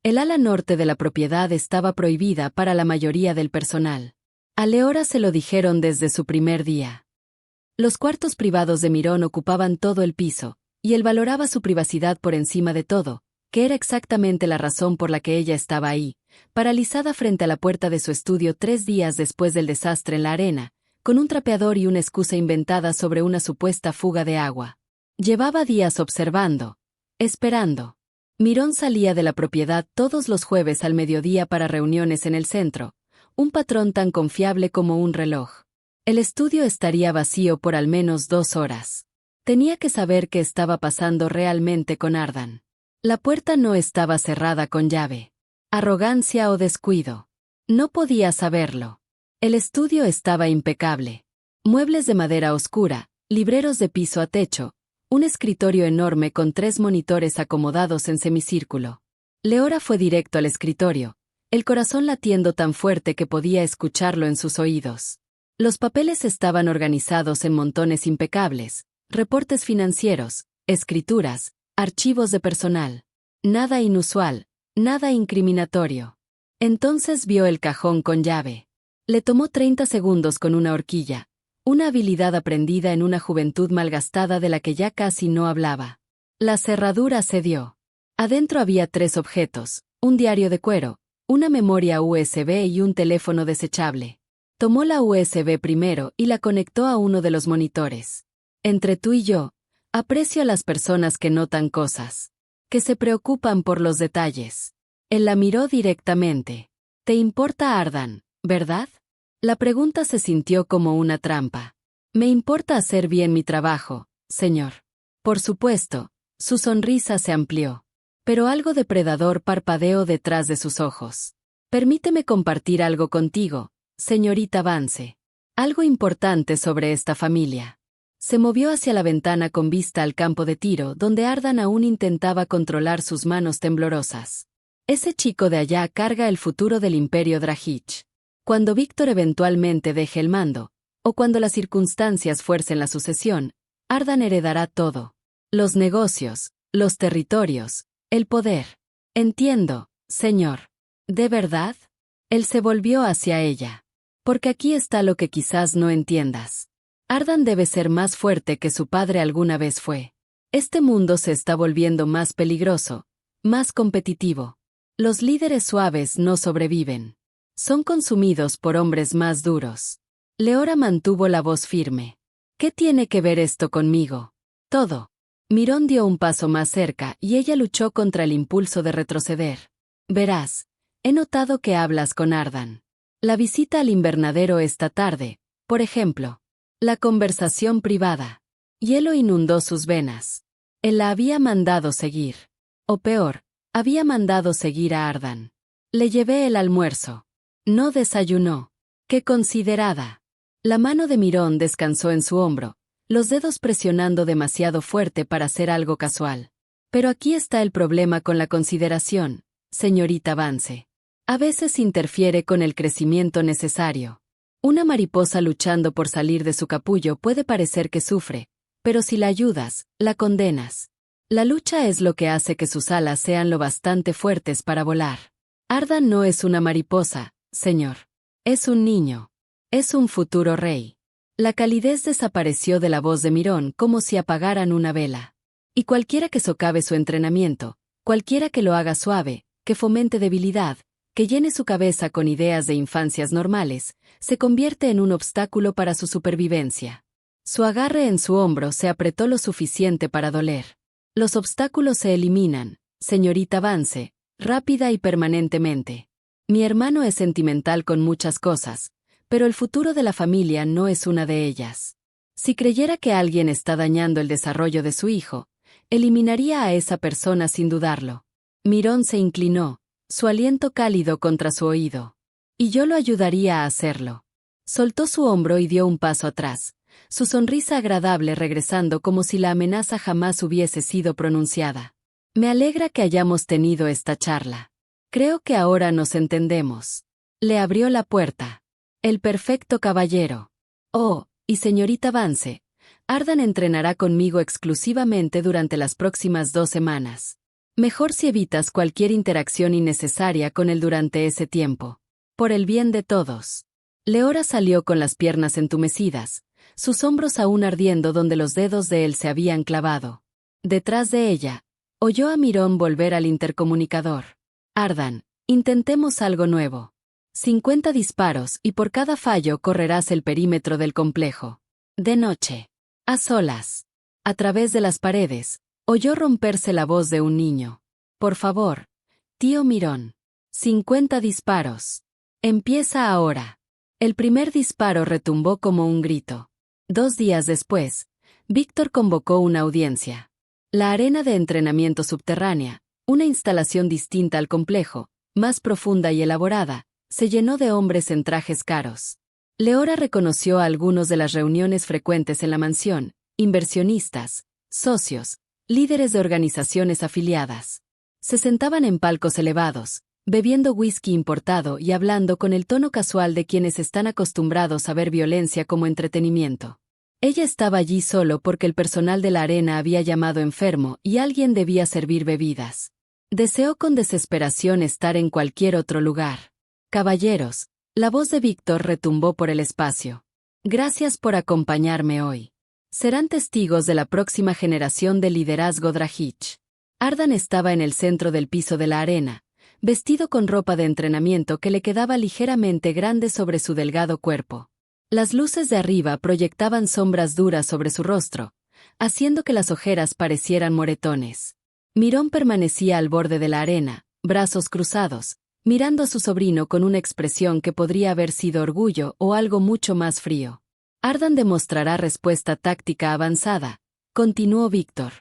El ala norte de la propiedad estaba prohibida para la mayoría del personal. A Leora se lo dijeron desde su primer día. Los cuartos privados de Mirón ocupaban todo el piso, y él valoraba su privacidad por encima de todo, que era exactamente la razón por la que ella estaba ahí, paralizada frente a la puerta de su estudio 3 días después del desastre en la arena, con un trapeador y una excusa inventada sobre una supuesta fuga de agua. Llevaba días observando, esperando. Mirón salía de la propiedad todos los jueves al mediodía para reuniones en el centro, un patrón tan confiable como un reloj. El estudio estaría vacío por al menos 2 horas. Tenía que saber qué estaba pasando realmente con Ardan. La puerta no estaba cerrada con llave. Arrogancia o descuido. No podía saberlo. El estudio estaba impecable. Muebles de madera oscura, libreros de piso a techo, un escritorio enorme con 3 monitores acomodados en semicírculo. Leora fue directo al escritorio, el corazón latiendo tan fuerte que podía escucharlo en sus oídos. Los papeles estaban organizados en montones impecables, reportes financieros, escrituras, archivos de personal. Nada inusual, nada incriminatorio. Entonces vio el cajón con llave. Le tomó 30 segundos con una horquilla, una habilidad aprendida en una juventud malgastada de la que ya casi no hablaba. La cerradura cedió. Adentro había 3 objetos, un diario de cuero, una memoria USB y un teléfono desechable. Tomó la USB primero y la conectó a uno de los monitores. Entre tú y yo, aprecio a las personas que notan cosas, que se preocupan por los detalles. Él la miró directamente. ¿Te importa Ardan, verdad? La pregunta se sintió como una trampa. Me importa hacer bien mi trabajo, señor. Por supuesto, su sonrisa se amplió. Pero algo depredador parpadeó detrás de sus ojos. Permíteme compartir algo contigo, señorita Vance. Algo importante sobre esta familia. Se movió hacia la ventana con vista al campo de tiro donde Ardan aún intentaba controlar sus manos temblorosas. Ese chico de allá carga el futuro del Imperio Drahich. Cuando Víctor eventualmente deje el mando, o cuando las circunstancias fuercen la sucesión, Ardan heredará todo. Los negocios, los territorios, el poder. Entiendo, Señor. ¿De verdad? Él se volvió hacia ella. Porque aquí está lo que quizás no entiendas. Ardan debe ser más fuerte que su padre alguna vez fue. Este mundo se está volviendo más peligroso, más competitivo. Los líderes suaves no sobreviven. Son consumidos por hombres más duros. Leora mantuvo la voz firme. ¿Qué tiene que ver esto conmigo? Todo. Mirón dio un paso más cerca y ella luchó contra el impulso de retroceder. Verás, he notado que hablas con Ardan. La visita al invernadero esta tarde, por ejemplo. La conversación privada. Hielo inundó sus venas. Él la había mandado seguir. O peor, había mandado seguir a Ardan. Le llevé el almuerzo. No desayunó. ¡Qué considerada! La mano de Mirón descansó en su hombro, los dedos presionando demasiado fuerte para hacer algo casual. Pero aquí está el problema con la consideración, señorita Vance. A veces interfiere con el crecimiento necesario. Una mariposa luchando por salir de su capullo puede parecer que sufre, pero si la ayudas, la condenas. La lucha es lo que hace que sus alas sean lo bastante fuertes para volar. Ardan no es una mariposa, señor. Es un niño. Es un futuro rey. La calidez desapareció de la voz de Mirón como si apagaran una vela. Y cualquiera que socave su entrenamiento, cualquiera que lo haga suave, que fomente debilidad, que llene su cabeza con ideas de infancias normales, se convierte en un obstáculo para su supervivencia. Su agarre en su hombro se apretó lo suficiente para doler. Los obstáculos se eliminan, señorita Vance, rápida y permanentemente. Mi hermano es sentimental con muchas cosas, pero el futuro de la familia no es una de ellas. Si creyera que alguien está dañando el desarrollo de su hijo, eliminaría a esa persona sin dudarlo. Mirón se inclinó, su aliento cálido contra su oído. Y yo lo ayudaría a hacerlo. Soltó su hombro y dio un paso atrás, su sonrisa agradable regresando como si la amenaza jamás hubiese sido pronunciada. Me alegra que hayamos tenido esta charla. Creo que ahora nos entendemos. Le abrió la puerta. El perfecto caballero. Oh, y señorita Vance, Ardan entrenará conmigo exclusivamente durante las próximas 2 semanas. Mejor si evitas cualquier interacción innecesaria con él durante ese tiempo. Por el bien de todos. Leora salió con las piernas entumecidas, sus hombros aún ardiendo donde los dedos de él se habían clavado. Detrás de ella, oyó a Mirón volver al intercomunicador. Ardan, intentemos algo nuevo. 50 disparos y por cada fallo correrás el perímetro del complejo. De noche. A solas. A través de las paredes, oyó romperse la voz de un niño. Por favor, tío Mirón. 50 disparos. Empieza ahora. El primer disparo retumbó como un grito. 2 días después, Víctor convocó una audiencia. La arena de entrenamiento subterránea, una instalación distinta al complejo, más profunda y elaborada, se llenó de hombres en trajes caros. Leora reconoció a algunos de las reuniones frecuentes en la mansión, inversionistas, socios, líderes de organizaciones afiliadas. Se sentaban en palcos elevados, bebiendo whisky importado y hablando con el tono casual de quienes están acostumbrados a ver violencia como entretenimiento. Ella estaba allí solo porque el personal de la arena había llamado enfermo y alguien debía servir bebidas. Deseó con desesperación estar en cualquier otro lugar. Caballeros, la voz de Víctor retumbó por el espacio. Gracias por acompañarme hoy. Serán testigos de la próxima generación de liderazgo Drahich. Ardan estaba en el centro del piso de la arena, vestido con ropa de entrenamiento que le quedaba ligeramente grande sobre su delgado cuerpo. Las luces de arriba proyectaban sombras duras sobre su rostro, haciendo que las ojeras parecieran moretones. Mirón permanecía al borde de la arena, brazos cruzados, mirando a su sobrino con una expresión que podría haber sido orgullo o algo mucho más frío. Ardan demostrará respuesta táctica avanzada, continuó Víctor.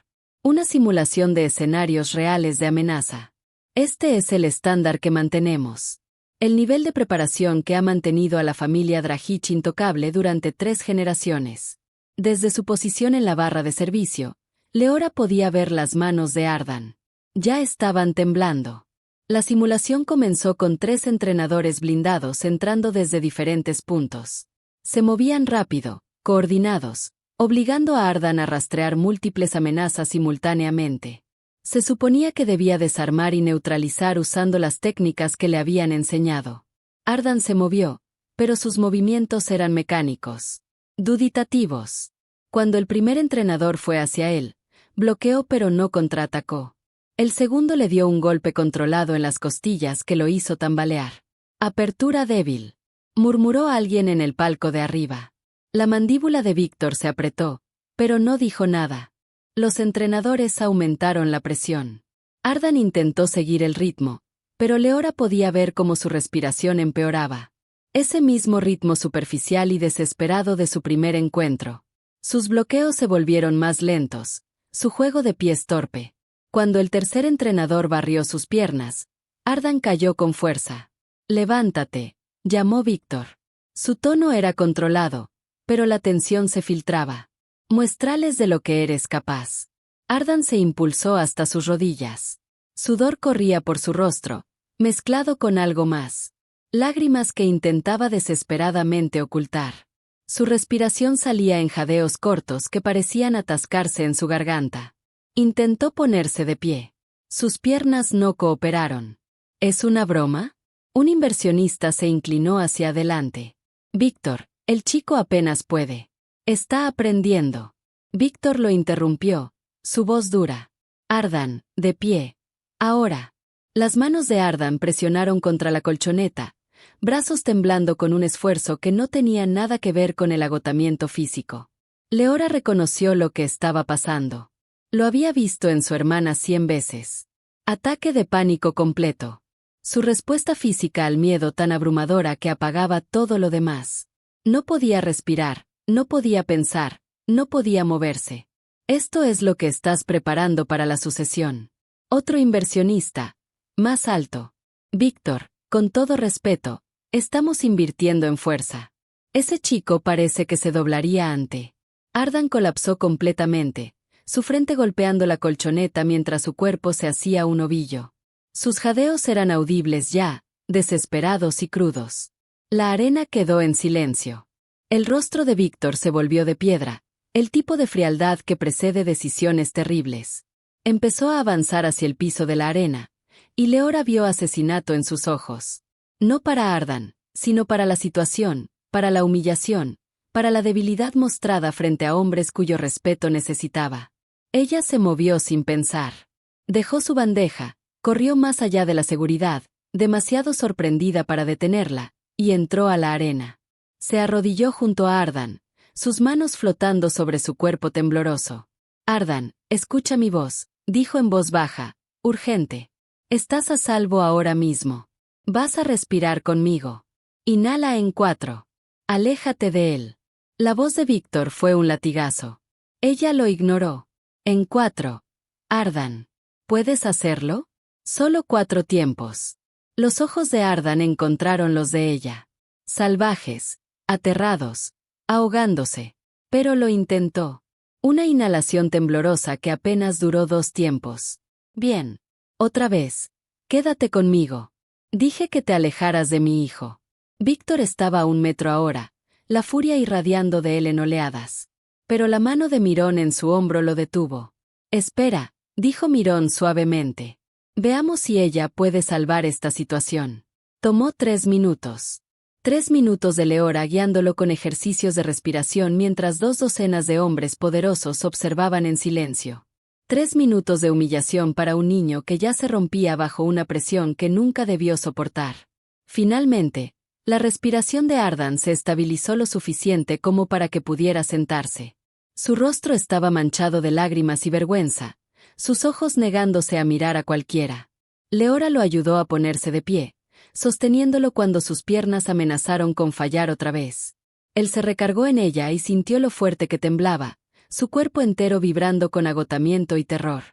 Una simulación de escenarios reales de amenaza. Este es el estándar que mantenemos. El nivel de preparación que ha mantenido a la familia Drahich intocable durante 3 generaciones. Desde su posición en la barra de servicio, Leora podía ver las manos de Ardan. Ya estaban temblando. La simulación comenzó con 3 entrenadores blindados entrando desde diferentes puntos. Se movían rápido, coordinados, obligando a Ardan a rastrear múltiples amenazas simultáneamente. Se suponía que debía desarmar y neutralizar usando las técnicas que le habían enseñado. Ardan se movió, pero sus movimientos eran mecánicos, duditativos. Cuando el primer entrenador fue hacia él, bloqueó pero no contraatacó. El segundo le dio un golpe controlado en las costillas que lo hizo tambalear. Apertura débil, murmuró alguien en el palco de arriba. La mandíbula de Víctor se apretó, pero no dijo nada. Los entrenadores aumentaron la presión. Ardan intentó seguir el ritmo, pero Leora podía ver cómo su respiración empeoraba. Ese mismo ritmo superficial y desesperado de su primer encuentro. Sus bloqueos se volvieron más lentos, su juego de pies torpe. Cuando el tercer entrenador barrió sus piernas, Ardan cayó con fuerza. «Levántate», llamó Víctor. Su tono era controlado, pero la tensión se filtraba. «Muéstrales de lo que eres capaz». Ardan se impulsó hasta sus rodillas. Sudor corría por su rostro, mezclado con algo más. Lágrimas que intentaba desesperadamente ocultar. Su respiración salía en jadeos cortos que parecían atascarse en su garganta. Intentó ponerse de pie. Sus piernas no cooperaron. ¿Es una broma? Un inversionista se inclinó hacia adelante. «Víctor, el chico apenas puede. Está aprendiendo». Víctor lo interrumpió, su voz dura. «Ardan, de pie. Ahora». Las manos de Ardan presionaron contra la colchoneta, brazos temblando con un esfuerzo que no tenía nada que ver con el agotamiento físico. Leora reconoció lo que estaba pasando. Lo había visto en su hermana 100 veces. Ataque de pánico completo. Su respuesta física al miedo tan abrumadora que apagaba todo lo demás. No podía respirar, no podía pensar, no podía moverse. «Esto es lo que estás preparando para la sucesión». Otro inversionista, más alto. «Víctor, con todo respeto, estamos invirtiendo en fuerza. Ese chico parece que se doblaría ante». Ardan colapsó completamente, su frente golpeando la colchoneta mientras su cuerpo se hacía un ovillo. Sus jadeos eran audibles ya, desesperados y crudos. La arena quedó en silencio. El rostro de Víctor se volvió de piedra, el tipo de frialdad que precede decisiones terribles. Empezó a avanzar hacia el piso de la arena, y Leora vio asesinato en sus ojos. No para Ardan, sino para la situación, para la humillación, para la debilidad mostrada frente a hombres cuyo respeto necesitaba. Ella se movió sin pensar. Dejó su bandeja, corrió más allá de la seguridad, demasiado sorprendida para detenerla, y entró a la arena. Se arrodilló junto a Ardan, sus manos flotando sobre su cuerpo tembloroso. «Ardan, escucha mi voz», dijo en voz baja, urgente. «Estás a salvo ahora mismo. Vas a respirar conmigo. Inhala en 4. Aléjate de él». La voz de Víctor fue un latigazo. Ella lo ignoró. «En 4. Ardan. ¿Puedes hacerlo?» Solo 4 tiempos. Los ojos de Ardan encontraron los de ella. Salvajes, aterrados, ahogándose. Pero lo intentó. Una inhalación temblorosa que apenas duró 2 tiempos. «Bien. Otra vez. Quédate conmigo. Dije que te alejaras de mi hijo». Víctor estaba a 1 metro ahora, la furia irradiando de él en oleadas. Pero la mano de Mirón en su hombro lo detuvo. «Espera», dijo Mirón suavemente. «Veamos si ella puede salvar esta situación». Tomó 3 minutos. 3 minutos de Leora guiándolo con ejercicios de respiración mientras 2 docenas de hombres poderosos observaban en silencio. 3 minutos de humillación para un niño que ya se rompía bajo una presión que nunca debió soportar. Finalmente, la respiración de Ardan se estabilizó lo suficiente como para que pudiera sentarse. Su rostro estaba manchado de lágrimas y vergüenza, sus ojos negándose a mirar a cualquiera. Leora lo ayudó a ponerse de pie, sosteniéndolo cuando sus piernas amenazaron con fallar otra vez. Él se recargó en ella y sintió lo fuerte que temblaba, su cuerpo entero vibrando con agotamiento y terror.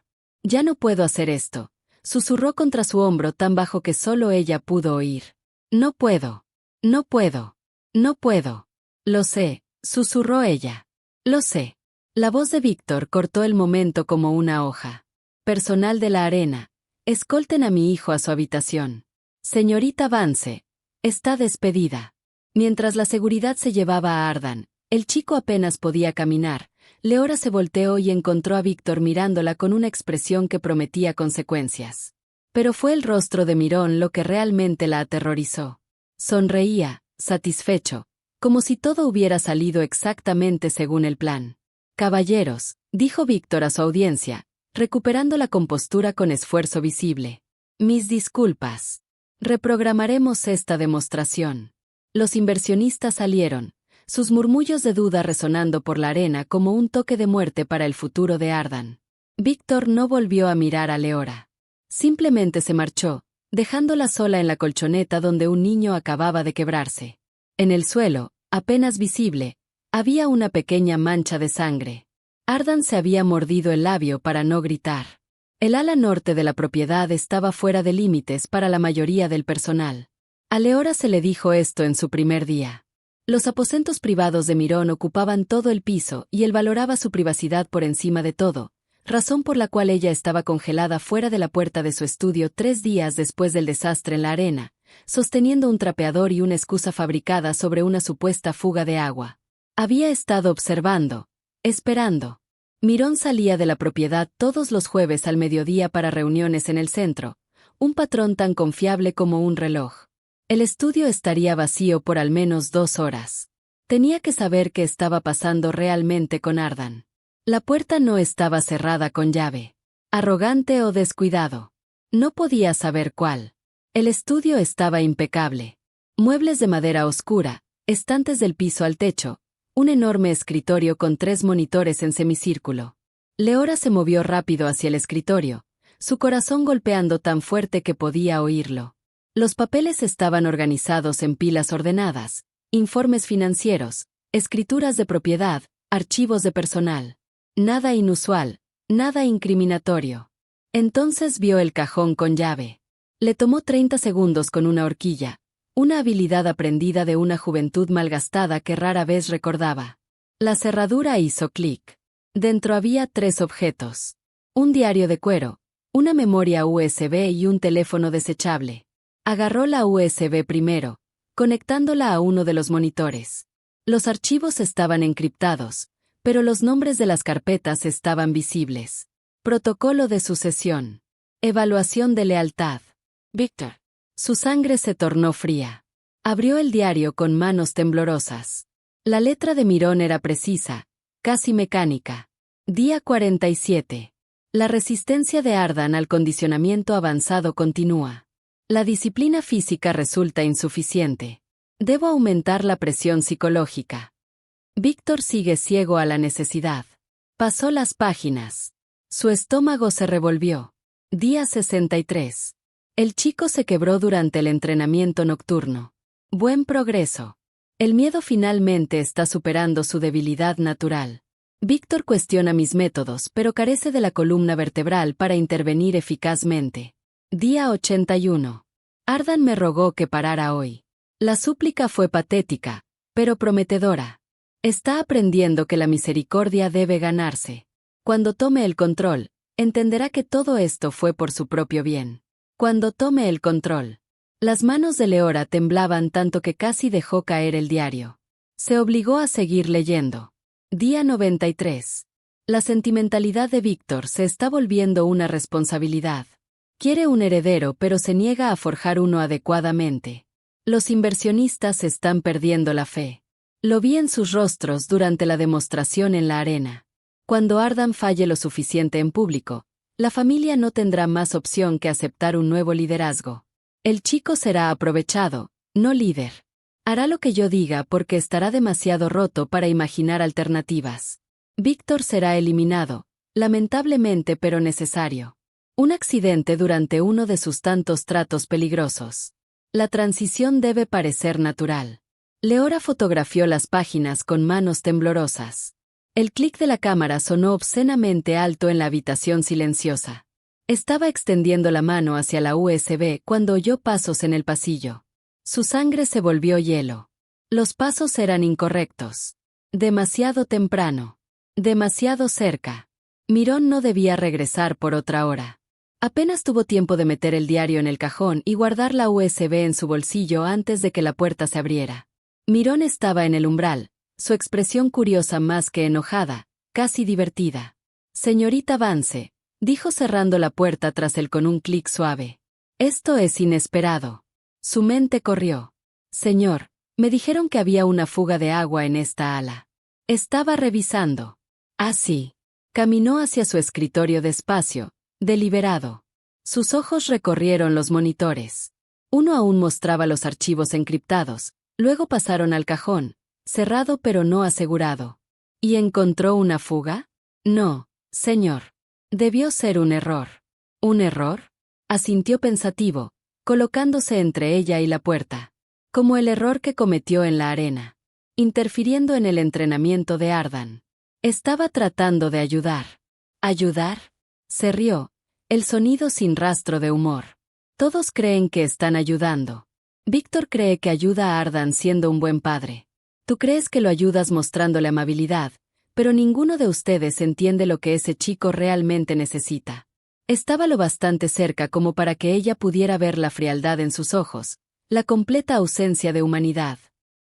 «Ya no puedo hacer esto», susurró contra su hombro tan bajo que solo ella pudo oír. «No puedo. No puedo. No puedo». «Lo sé», susurró ella. «Lo sé». La voz de Víctor cortó el momento como una hoja. «Personal de la arena, escolten a mi hijo a su habitación. Señorita Vance, está despedida». Mientras la seguridad se llevaba a Ardan, el chico apenas podía caminar, Leora se volteó y encontró a Víctor mirándola con una expresión que prometía consecuencias. Pero fue el rostro de Mirón lo que realmente la aterrorizó. Sonreía, satisfecho, como si todo hubiera salido exactamente según el plan. «Caballeros», dijo Víctor a su audiencia, recuperando la compostura con esfuerzo visible. «Mis disculpas. Reprogramaremos esta demostración». Los inversionistas salieron, sus murmullos de duda resonando por la arena como un toque de muerte para el futuro de Ardan. Víctor no volvió a mirar a Leora. Simplemente se marchó, dejándola sola en la colchoneta donde un niño acababa de quebrarse. En el suelo, apenas visible, había una pequeña mancha de sangre. Ardan se había mordido el labio para no gritar. El ala norte de la propiedad estaba fuera de límites para la mayoría del personal. A Leora se le dijo esto en su primer día. Los aposentos privados de Mirón ocupaban todo el piso y él valoraba su privacidad por encima de todo, razón por la cual ella estaba congelada fuera de la puerta de su estudio 3 días después del desastre en la arena, sosteniendo un trapeador y una excusa fabricada sobre una supuesta fuga de agua. Había estado observando, esperando. Mirón salía de la propiedad todos los jueves al mediodía para reuniones en el centro, un patrón tan confiable como un reloj. El estudio estaría vacío por al menos 2 horas. Tenía que saber qué estaba pasando realmente con Ardan. La puerta no estaba cerrada con llave. Arrogante o descuidado. No podía saber cuál. El estudio estaba impecable. Muebles de madera oscura, estantes del piso al techo, un enorme escritorio con 3 monitores en semicírculo. Leora se movió rápido hacia el escritorio, su corazón golpeando tan fuerte que podía oírlo. Los papeles estaban organizados en pilas ordenadas, informes financieros, escrituras de propiedad, archivos de personal. Nada inusual, nada incriminatorio. Entonces vio el cajón con llave. Le tomó 30 segundos con una horquilla, una habilidad aprendida de una juventud malgastada que rara vez recordaba. La cerradura hizo clic. Dentro había 3 objetos. Un diario de cuero, una memoria USB y un teléfono desechable. Agarró la USB primero, conectándola a uno de los monitores. Los archivos estaban encriptados, pero los nombres de las carpetas estaban visibles. Protocolo de sucesión. Evaluación de lealtad. Víctor. Su sangre se tornó fría. Abrió el diario con manos temblorosas. La letra de Mirón era precisa, casi mecánica. Día 47. La resistencia de Ardan al condicionamiento avanzado continúa. La disciplina física resulta insuficiente. Debo aumentar la presión psicológica. Víctor sigue ciego a la necesidad. Pasó las páginas. Su estómago se revolvió. Día 63. El chico se quebró durante el entrenamiento nocturno. Buen progreso. El miedo finalmente está superando su debilidad natural. Víctor cuestiona mis métodos, pero carece de la columna vertebral para intervenir eficazmente. Día 81. Ardan me rogó que parara hoy. La súplica fue patética, pero prometedora. Está aprendiendo que la misericordia debe ganarse. Cuando tome el control, entenderá que todo esto fue por su propio bien. Cuando tome el control. Las manos de Leora temblaban tanto que casi dejó caer el diario. Se obligó a seguir leyendo. Día 93. La sentimentalidad de Víctor se está volviendo una responsabilidad. Quiere un heredero pero se niega a forjar uno adecuadamente. Los inversionistas están perdiendo la fe. Lo vi en sus rostros durante la demostración en la arena. Cuando Ardan falle lo suficiente en público, la familia no tendrá más opción que aceptar un nuevo liderazgo. El chico será aprovechado, no líder. Hará lo que yo diga porque estará demasiado roto para imaginar alternativas. Víctor será eliminado, lamentablemente pero necesario. Un accidente durante uno de sus tantos tratos peligrosos. La transición debe parecer natural. Leora fotografió las páginas con manos temblorosas. El clic de la cámara sonó obscenamente alto en la habitación silenciosa. Estaba extendiendo la mano hacia la USB cuando oyó pasos en el pasillo. Su sangre se volvió hielo. Los pasos eran incorrectos. Demasiado temprano. Demasiado cerca. Mirón no debía regresar por otra hora. Apenas tuvo tiempo de meter el diario en el cajón y guardar la USB en su bolsillo antes de que la puerta se abriera. Mirón estaba en el umbral, su expresión curiosa más que enojada, casi divertida. Señorita Vance, dijo cerrando la puerta tras él con un clic suave. Esto es inesperado. Su mente corrió. Señor, me dijeron que había una fuga de agua en esta ala. Estaba revisando. Ah, sí. Caminó hacia su escritorio despacio, deliberado. Sus ojos recorrieron los monitores. Uno aún mostraba los archivos encriptados, luego pasaron al cajón, cerrado pero no asegurado. ¿Y encontró una fuga? No, señor. Debió ser un error. ¿Un error? Asintió pensativo, colocándose entre ella y la puerta. Como el error que cometió en la arena, interfiriendo en el entrenamiento de Ardan. Estaba tratando de ayudar. ¿Ayudar? Se rió, el sonido sin rastro de humor. Todos creen que están ayudando. Víctor cree que ayuda a Ardan siendo un buen padre. Tú crees que lo ayudas mostrándole amabilidad, pero ninguno de ustedes entiende lo que ese chico realmente necesita. Estaba lo bastante cerca como para que ella pudiera ver la frialdad en sus ojos, la completa ausencia de humanidad.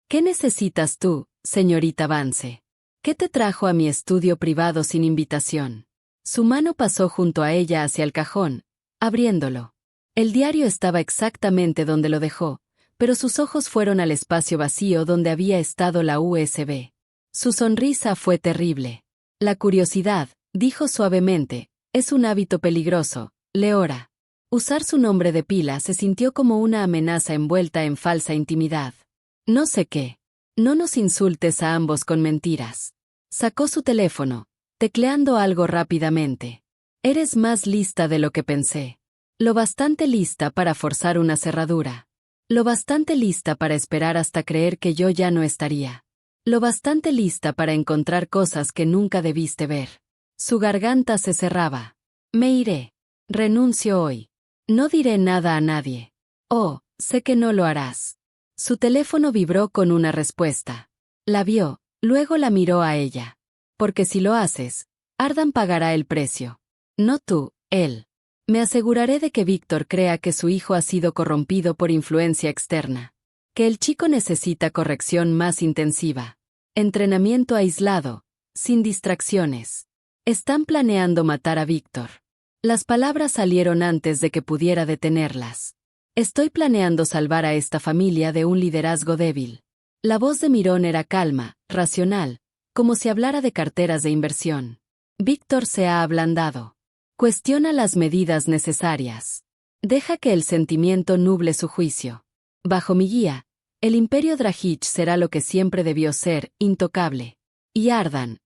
¿Qué necesitas tú, señorita Vance? ¿Qué te trajo a mi estudio privado sin invitación? Su mano pasó junto a ella hacia el cajón, abriéndolo. El diario estaba exactamente donde lo dejó, pero sus ojos fueron al espacio vacío donde había estado la USB. Su sonrisa fue terrible. La curiosidad, dijo suavemente, es un hábito peligroso, Leora. Usar su nombre de pila se sintió como una amenaza envuelta en falsa intimidad. No sé qué. No nos insultes a ambos con mentiras. Sacó su teléfono, tecleando algo rápidamente. Eres más lista de lo que pensé. Lo bastante lista para forzar una cerradura. Lo bastante lista para esperar hasta creer que yo ya no estaría. Lo bastante lista para encontrar cosas que nunca debiste ver. Su garganta se cerraba. Me iré. Renuncio hoy. No diré nada a nadie. Oh, sé que no lo harás. Su teléfono vibró con una respuesta. La vio, luego la miró a ella. Porque si lo haces, Ardan pagará el precio. No tú, él. Me aseguraré de que Víctor crea que su hijo ha sido corrompido por influencia externa. Que el chico necesita corrección más intensiva. Entrenamiento aislado, sin distracciones. Están planeando matar a Víctor. Las palabras salieron antes de que pudiera detenerlas. Estoy planeando salvar a esta familia de un liderazgo débil. La voz de Mirón era calma, racional, como si hablara de carteras de inversión. Víctor se ha ablandado. Cuestiona las medidas necesarias. Deja que el sentimiento nuble su juicio. Bajo mi guía, el Imperio Drahich será lo que siempre debió ser, intocable. Y Ardan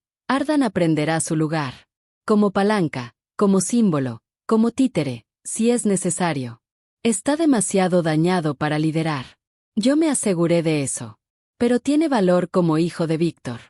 aprenderá su lugar. Como palanca, como símbolo, como títere, si es necesario. Está demasiado dañado para liderar. Yo me aseguré de eso. Pero tiene valor como hijo de Víctor.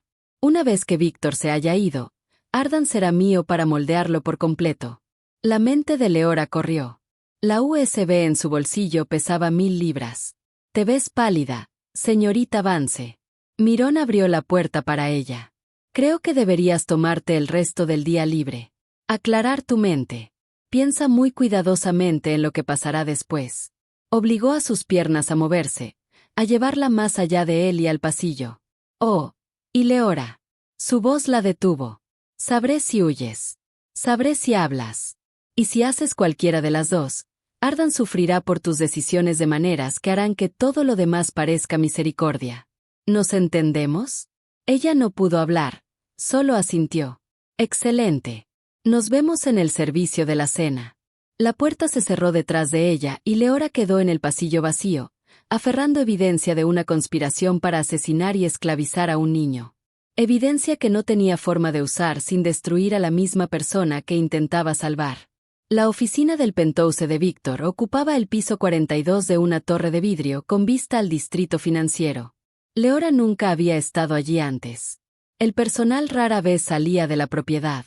Una vez que Víctor se haya ido, Ardan será mío para moldearlo por completo. La mente de Leora corrió. La USB en su bolsillo pesaba 1000 libras. Te ves pálida, señorita Vance. Mirón abrió la puerta para ella. Creo que deberías tomarte el resto del día libre. Aclarar tu mente. Piensa muy cuidadosamente en lo que pasará después. Obligó a sus piernas a moverse, a llevarla más allá de él y al pasillo. Oh, y Leora. Su voz la detuvo. Sabré si huyes. Sabré si hablas. Y si haces cualquiera de las dos, Ardan sufrirá por tus decisiones de maneras que harán que todo lo demás parezca misericordia. ¿Nos entendemos? Ella no pudo hablar, solo asintió. Excelente. Nos vemos en el servicio de la cena. La puerta se cerró detrás de ella y Leora quedó en el pasillo vacío, aferrando evidencia de una conspiración para asesinar y esclavizar a un niño. Evidencia que no tenía forma de usar sin destruir a la misma persona que intentaba salvar. La oficina del penthouse de Víctor ocupaba el piso 42 de una torre de vidrio con vista al distrito financiero. Leora nunca había estado allí antes. El personal rara vez salía de la propiedad.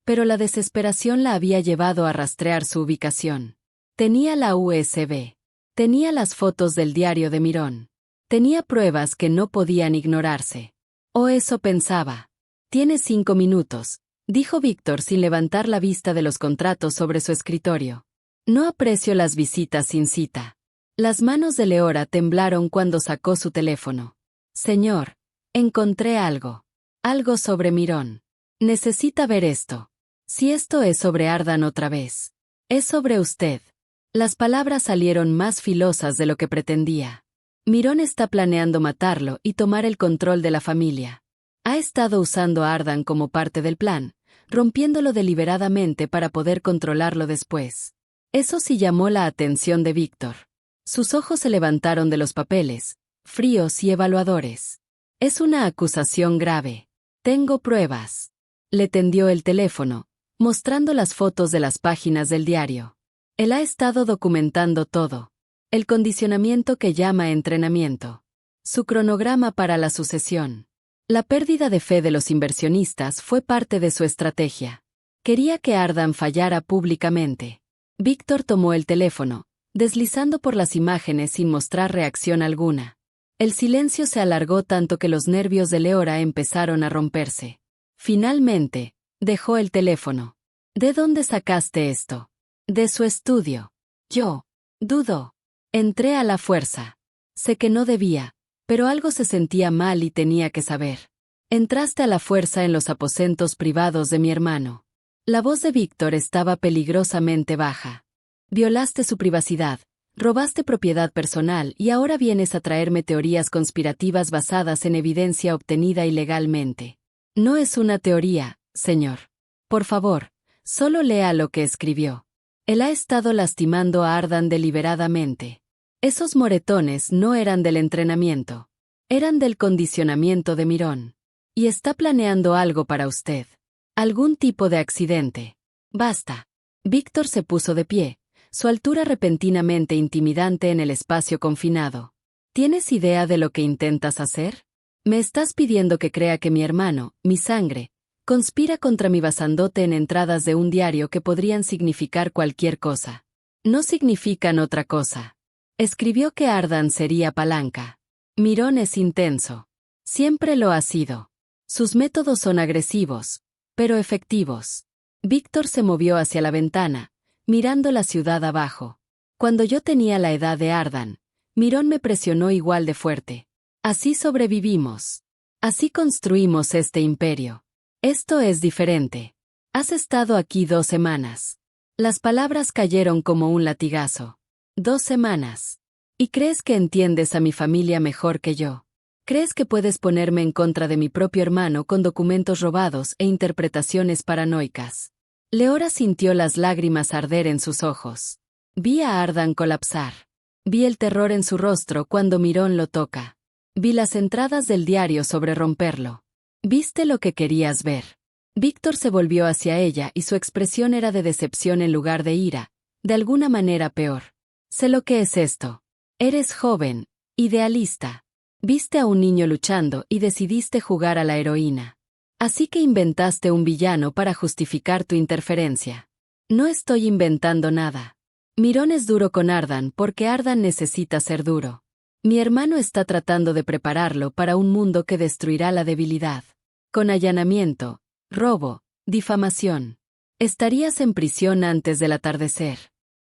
Pero la desesperación la había llevado a rastrear su ubicación. Tenía la USB. Tenía las fotos del diario de Mirón. Tenía pruebas que no podían ignorarse. O eso pensaba. Tienes 5 minutos, dijo Víctor sin levantar la vista de los contratos sobre su escritorio. No aprecio las visitas sin cita. Las manos de Leora temblaron cuando sacó su teléfono. Señor, encontré algo. Algo sobre Mirón. Necesita ver esto. Si esto es sobre Ardan otra vez. Es sobre usted. Las palabras salieron más filosas de lo que pretendía. Mirón está planeando matarlo y tomar el control de la familia. Ha estado usando a Ardan como parte del plan, rompiéndolo deliberadamente para poder controlarlo después. Eso sí llamó la atención de Víctor. Sus ojos se levantaron de los papeles, fríos y evaluadores. Es una acusación grave. Tengo pruebas. Le tendió el teléfono, mostrando las fotos de las páginas del diario. Él ha estado documentando todo. El condicionamiento que llama entrenamiento. Su cronograma para la sucesión. La pérdida de fe de los inversionistas fue parte de su estrategia. Quería que Ardan fallara públicamente. Víctor tomó el teléfono, deslizando por las imágenes sin mostrar reacción alguna. El silencio se alargó tanto que los nervios de Leora empezaron a romperse. Finalmente, dejó el teléfono. ¿De dónde sacaste esto? De su estudio. Yo. Dudó. Entré a la fuerza. Sé que no debía, pero algo se sentía mal y tenía que saber. Entraste a la fuerza en los aposentos privados de mi hermano. La voz de Víctor estaba peligrosamente baja. Violaste su privacidad, robaste propiedad personal y ahora vienes a traerme teorías conspirativas basadas en evidencia obtenida ilegalmente. No es una teoría, señor. Por favor, solo lea lo que escribió. Él ha estado lastimando a Ardan deliberadamente. Esos moretones no eran del entrenamiento. Eran del condicionamiento de Mirón. Y está planeando algo para usted. Algún tipo de accidente. Basta. Víctor se puso de pie, su altura repentinamente intimidante en el espacio confinado. ¿Tienes idea de lo que intentas hacer? Me estás pidiendo que crea que mi hermano, mi sangre, conspira contra mi basandote en entradas de un diario que podrían significar cualquier cosa. No significan otra cosa. Escribió que Ardan sería palanca. Mirón es intenso. Siempre lo ha sido. Sus métodos son agresivos, pero efectivos. Víctor se movió hacia la ventana, mirando la ciudad abajo. Cuando yo tenía la edad de Ardan, Mirón me presionó igual de fuerte. Así sobrevivimos. Así construimos este imperio. Esto es diferente. Has estado aquí 2 semanas. Las palabras cayeron como un latigazo. 2 semanas. ¿Y crees que entiendes a mi familia mejor que yo? ¿Crees que puedes ponerme en contra de mi propio hermano con documentos robados e interpretaciones paranoicas? Leora sintió las lágrimas arder en sus ojos. Vi a Ardan colapsar. Vi el terror en su rostro cuando Mirón lo toca. Vi las entradas del diario sobre romperlo. Viste lo que querías ver. Víctor se volvió hacia ella y su expresión era de decepción en lugar de ira, de alguna manera peor. Sé lo que es esto. Eres joven, idealista. Viste a un niño luchando y decidiste jugar a la heroína. Así que inventaste un villano para justificar tu interferencia. No estoy inventando nada. Mirón es duro con Ardan porque Ardan necesita ser duro. Mi hermano está tratando de prepararlo para un mundo que destruirá la debilidad. Con allanamiento, robo, difamación. Estarías en prisión antes del atardecer.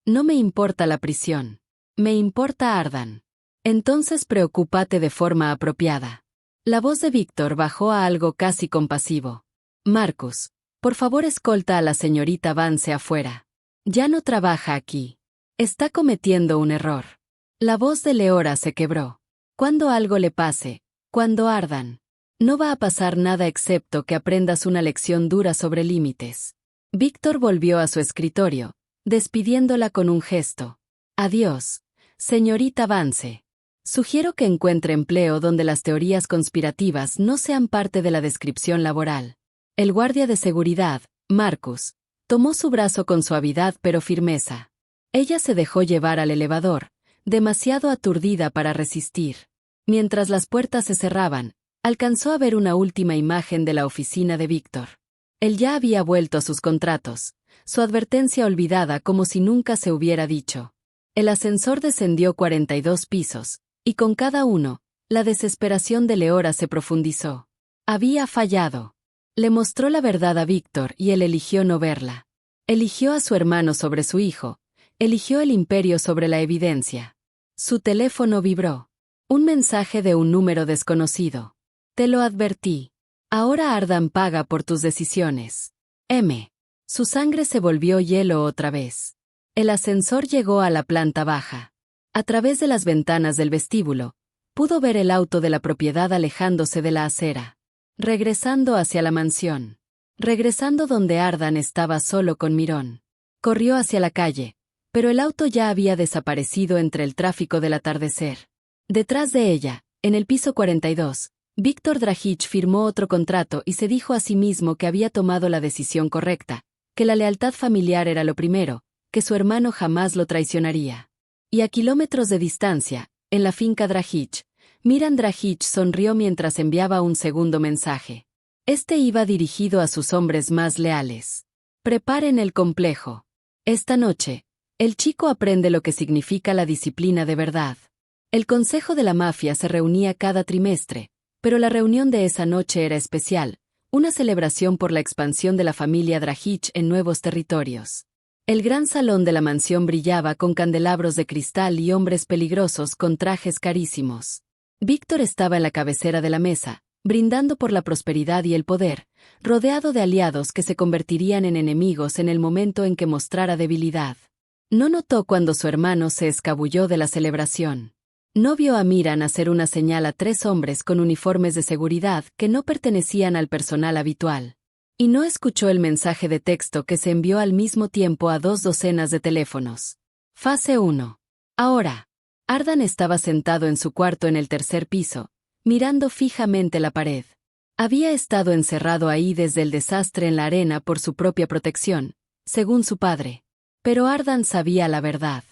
No me importa la prisión. Me importa Ardan. Entonces preocúpate de forma apropiada. La voz de Víctor bajó a algo casi compasivo. Marcus, por favor escolta a la señorita Vance afuera. Ya no trabaja aquí. Está cometiendo un error. La voz de Leora se quebró. Cuando algo le pase, cuando Ardan, no va a pasar nada excepto que aprendas una lección dura sobre límites. Víctor volvió a su escritorio, despidiéndola con un gesto. Adiós, señorita Vance. Sugiero que encuentre empleo donde las teorías conspirativas no sean parte de la descripción laboral. El guardia de seguridad, Marcus, tomó su brazo con suavidad pero firmeza. Ella se dejó llevar al elevador, demasiado aturdida para resistir. Mientras las puertas se cerraban, alcanzó a ver una última imagen de la oficina de Víctor. Él ya había vuelto a sus contratos, su advertencia olvidada como si nunca se hubiera dicho. El ascensor descendió 42 pisos, y con cada uno, la desesperación de Leora se profundizó. Había fallado. Le mostró la verdad a Víctor y él eligió no verla. Eligió a su hermano sobre su hijo, eligió el imperio sobre la evidencia. Su teléfono vibró. Un mensaje de un número desconocido. Te lo advertí. Ahora Ardan paga por tus decisiones. M. Su sangre se volvió hielo otra vez. El ascensor llegó a la planta baja. A través de las ventanas del vestíbulo, pudo ver el auto de la propiedad alejándose de la acera. Regresando hacia la mansión. Regresando donde Ardan estaba solo con Mirón. Corrió hacia la calle, pero el auto ya había desaparecido entre el tráfico del atardecer. Detrás de ella, en el piso 42, Víctor Dragic firmó otro contrato y se dijo a sí mismo que había tomado la decisión correcta, que la lealtad familiar era lo primero, que su hermano jamás lo traicionaría. Y a kilómetros de distancia, en la finca Dragic, Miran Dragic sonrió mientras enviaba un segundo mensaje. Este iba dirigido a sus hombres más leales. Preparen el complejo. Esta noche, el chico aprende lo que significa la disciplina de verdad. El consejo de la mafia se reunía cada trimestre, pero la reunión de esa noche era especial, una celebración por la expansión de la familia Dragic en nuevos territorios. El gran salón de la mansión brillaba con candelabros de cristal y hombres peligrosos con trajes carísimos. Víctor estaba en la cabecera de la mesa, brindando por la prosperidad y el poder, rodeado de aliados que se convertirían en enemigos en el momento en que mostrara debilidad. No notó cuando su hermano se escabulló de la celebración. No vio a Miran hacer una señal a 3 hombres con uniformes de seguridad que no pertenecían al personal habitual. Y no escuchó el mensaje de texto que se envió al mismo tiempo a 2 docenas de teléfonos. Fase 1. Ahora. Ardan estaba sentado en su cuarto en el tercer piso, mirando fijamente la pared. Había estado encerrado ahí desde el desastre en la arena por su propia protección, según su padre. Pero Ardan sabía la verdad.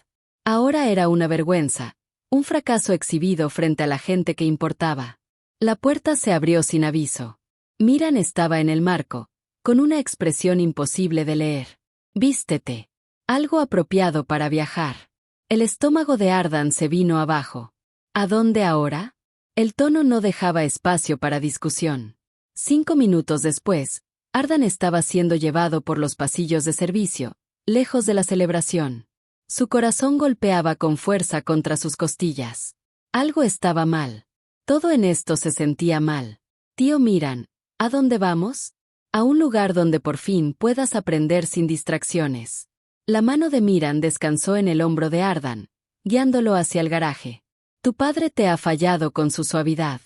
Ahora era una vergüenza, un fracaso exhibido frente a la gente que importaba. La puerta se abrió sin aviso. Miran estaba en el marco, con una expresión imposible de leer. Vístete. Algo apropiado para viajar. El estómago de Ardan se vino abajo. ¿A dónde ahora? El tono no dejaba espacio para discusión. 5 minutos después, Ardan estaba siendo llevado por los pasillos de servicio, lejos de la celebración. Su corazón golpeaba con fuerza contra sus costillas. Algo estaba mal. Todo en esto se sentía mal. Tío Miran, ¿a dónde vamos? A un lugar donde por fin puedas aprender sin distracciones. La mano de Miran descansó en el hombro de Ardan, guiándolo hacia el garaje. Tu padre te ha fallado con su suavidad.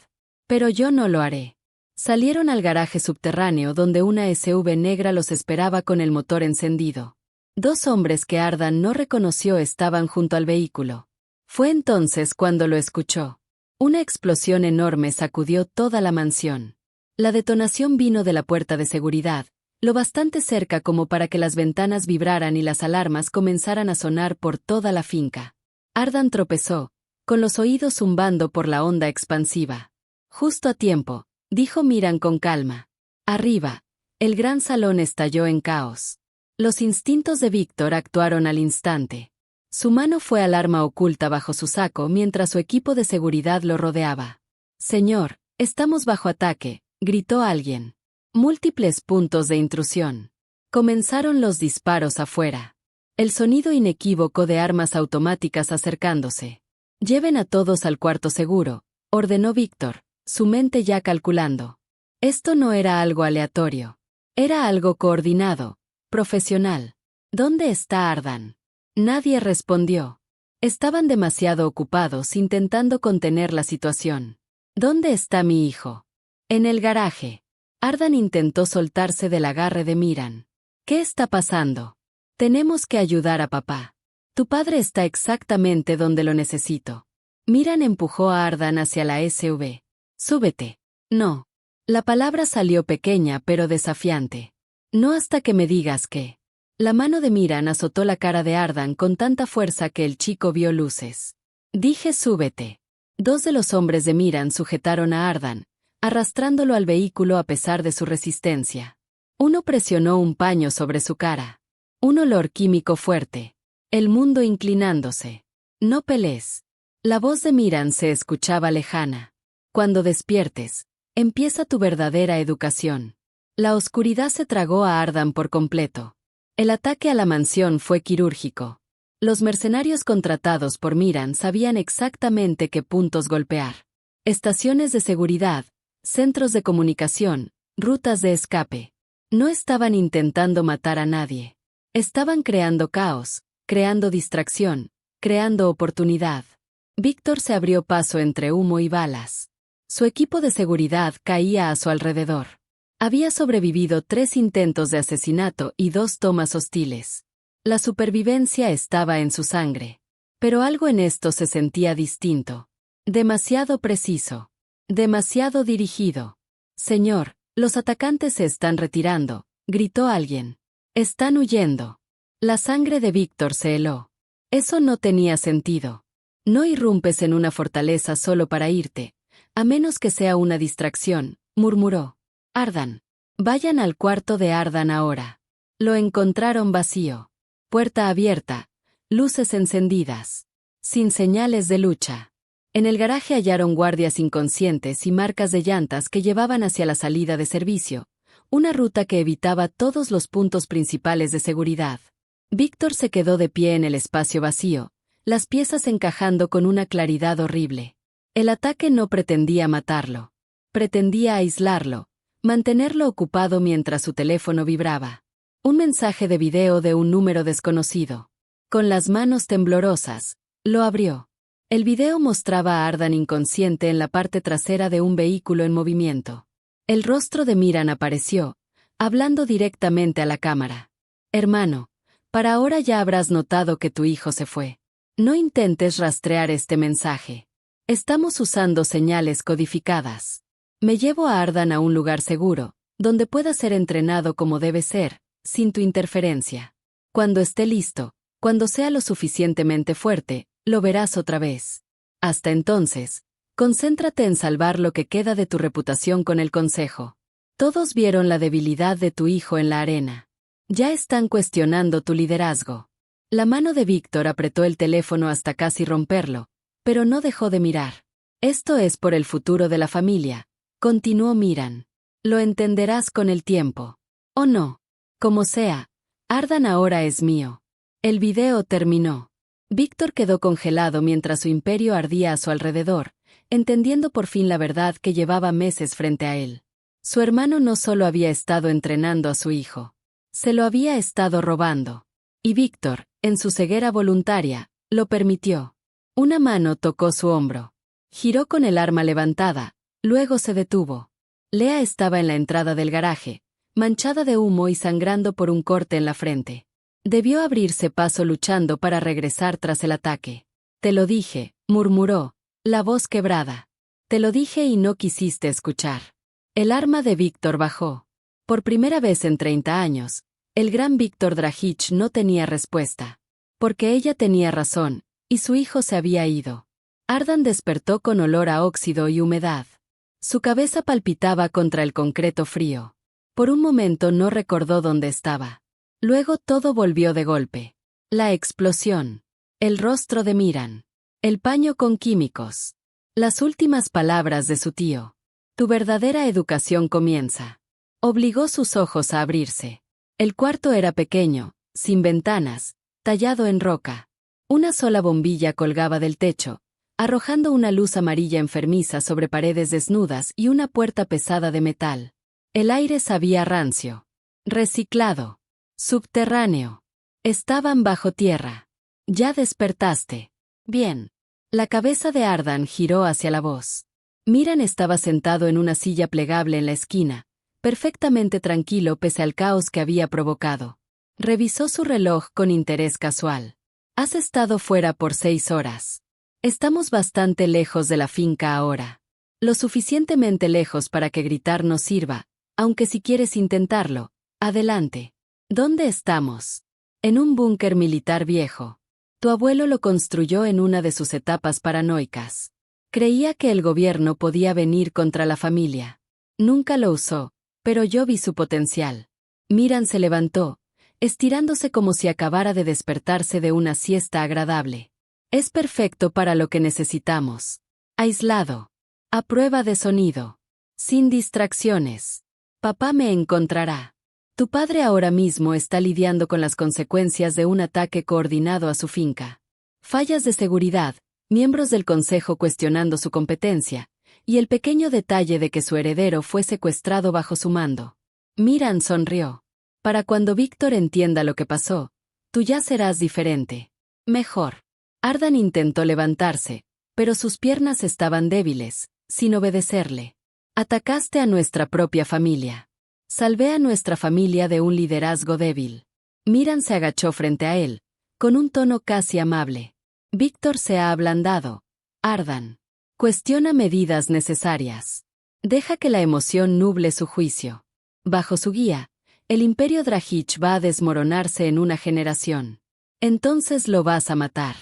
Pero yo no lo haré. Salieron al garaje subterráneo donde una SUV negra los esperaba con el motor encendido. 2 hombres que Ardan no reconoció estaban junto al vehículo. Fue entonces cuando lo escuchó. Una explosión enorme sacudió toda la mansión. La detonación vino de la puerta de seguridad, lo bastante cerca como para que las ventanas vibraran y las alarmas comenzaran a sonar por toda la finca. Ardan tropezó, con los oídos zumbando por la onda expansiva. Justo a tiempo, dijo Miran con calma. Arriba, el gran salón estalló en caos. Los instintos de Víctor actuaron al instante. Su mano fue al arma oculta bajo su saco mientras su equipo de seguridad lo rodeaba. Señor, estamos bajo ataque, gritó alguien. Múltiples puntos de intrusión. Comenzaron los disparos afuera. El sonido inequívoco de armas automáticas acercándose. Lleven a todos al cuarto seguro, ordenó Víctor, su mente ya calculando. Esto no era algo aleatorio. Era algo coordinado, profesional. ¿Dónde está Ardan? Nadie respondió. Estaban demasiado ocupados intentando contener la situación. ¿Dónde está mi hijo? En el garaje. Ardan intentó soltarse del agarre de Miran. ¿Qué está pasando? Tenemos que ayudar a papá. Tu padre está exactamente donde lo necesito. Miran empujó a Ardan hacia la SUV. Súbete. No. La palabra salió pequeña pero desafiante. No hasta que me digas que. La mano de Miran azotó la cara de Ardan con tanta fuerza que el chico vio luces. Dije súbete. 2 de los hombres de Miran sujetaron a Ardan, arrastrándolo al vehículo a pesar de su resistencia. Uno presionó un paño sobre su cara. Un olor químico fuerte. El mundo inclinándose. No pelees. La voz de Miran se escuchaba lejana. Cuando despiertes, empieza tu verdadera educación. La oscuridad se tragó a Ardan por completo. El ataque a la mansión fue quirúrgico. Los mercenarios contratados por Miran sabían exactamente qué puntos golpear. Estaciones de seguridad, centros de comunicación, rutas de escape. No estaban intentando matar a nadie. Estaban creando caos, creando distracción, creando oportunidad. Víctor se abrió paso entre humo y balas. Su equipo de seguridad caía a su alrededor. Había sobrevivido 3 intentos de asesinato y 2 tomas hostiles. La supervivencia estaba en su sangre. Pero algo en esto se sentía distinto. Demasiado preciso. Demasiado dirigido. Señor, los atacantes se están retirando, gritó alguien. Están huyendo. La sangre de Víctor se heló. Eso no tenía sentido. No irrumpes en una fortaleza solo para irte, a menos que sea una distracción, murmuró. Ardan. Vayan al cuarto de Ardan ahora. Lo encontraron vacío. Puerta abierta, luces encendidas. Sin señales de lucha. En el garaje hallaron guardias inconscientes y marcas de llantas que llevaban hacia la salida de servicio, una ruta que evitaba todos los puntos principales de seguridad. Víctor se quedó de pie en el espacio vacío, las piezas encajando con una claridad horrible. El ataque no pretendía matarlo. Pretendía aislarlo, mantenerlo ocupado mientras su teléfono vibraba. Un mensaje de video de un número desconocido. Con las manos temblorosas, lo abrió. El video mostraba a Ardan inconsciente en la parte trasera de un vehículo en movimiento. El rostro de Miran apareció, hablando directamente a la cámara. Hermano, para ahora ya habrás notado que tu hijo se fue. No intentes rastrear este mensaje. Estamos usando señales codificadas. Me llevo a Ardan a un lugar seguro, donde pueda ser entrenado como debe ser, sin tu interferencia. Cuando esté listo, cuando sea lo suficientemente fuerte, lo verás otra vez. Hasta entonces, concéntrate en salvar lo que queda de tu reputación con el consejo. Todos vieron la debilidad de tu hijo en la arena. Ya están cuestionando tu liderazgo. La mano de Víctor apretó el teléfono hasta casi romperlo, pero no dejó de mirar. Esto es por el futuro de la familia, continuó Miran. Lo entenderás con el tiempo. ¿O no? Como sea, Ardan ahora es mío. El video terminó. Víctor quedó congelado mientras su imperio ardía a su alrededor, entendiendo por fin la verdad que llevaba meses frente a él. Su hermano no solo había estado entrenando a su hijo, se lo había estado robando. Y Víctor, en su ceguera voluntaria, lo permitió. Una mano tocó su hombro. Giró con el arma levantada, luego se detuvo. Lea estaba en la entrada del garaje, manchada de humo y sangrando por un corte en la frente. Debió abrirse paso luchando para regresar tras el ataque. Te lo dije, murmuró, la voz quebrada. Te lo dije y no quisiste escuchar. El arma de Víctor bajó. Por primera vez en 30 años, el gran Víctor Dragich no tenía respuesta. Porque ella tenía razón, y su hijo se había ido. Ardan despertó con olor a óxido y humedad. Su cabeza palpitaba contra el concreto frío. Por un momento no recordó dónde estaba. Luego todo volvió de golpe. La explosión. El rostro de Miran. El paño con químicos. Las últimas palabras de su tío. Tu verdadera educación comienza. Obligó sus ojos a abrirse. El cuarto era pequeño, sin ventanas, tallado en roca. Una sola bombilla colgaba del techo, arrojando una luz amarilla enfermiza sobre paredes desnudas y una puerta pesada de metal. El aire sabía rancio. Reciclado. Subterráneo. Estaban bajo tierra. Ya despertaste. Bien. La cabeza de Ardan giró hacia la voz. Miran estaba sentado en una silla plegable en la esquina, perfectamente tranquilo pese al caos que había provocado. Revisó su reloj con interés casual. Has estado fuera por 6 horas. Estamos bastante lejos de la finca ahora. Lo suficientemente lejos para que gritar no sirva, aunque si quieres intentarlo, adelante. ¿Dónde estamos? En un búnker militar viejo. Tu abuelo lo construyó en una de sus etapas paranoicas. Creía que el gobierno podía venir contra la familia. Nunca lo usó, pero yo vi su potencial. Miran se levantó, estirándose como si acabara de despertarse de una siesta agradable. Es perfecto para lo que necesitamos. Aislado. A prueba de sonido. Sin distracciones. Papá me encontrará. Tu padre ahora mismo está lidiando con las consecuencias de un ataque coordinado a su finca. Fallas de seguridad, miembros del consejo cuestionando su competencia, y el pequeño detalle de que su heredero fue secuestrado bajo su mando. Miran sonrió. Para cuando Víctor entienda lo que pasó, tú ya serás diferente. Mejor. Ardan intentó levantarse, pero sus piernas estaban débiles, sin obedecerle. Atacaste a nuestra propia familia. Salvé a nuestra familia de un liderazgo débil. Miran se agachó frente a él, con un tono casi amable. Víctor se ha ablandado. Ardan. Cuestiona medidas necesarias. Deja que la emoción nuble su juicio. Bajo su guía, el imperio Drahich va a desmoronarse en una generación. Entonces lo vas a matar.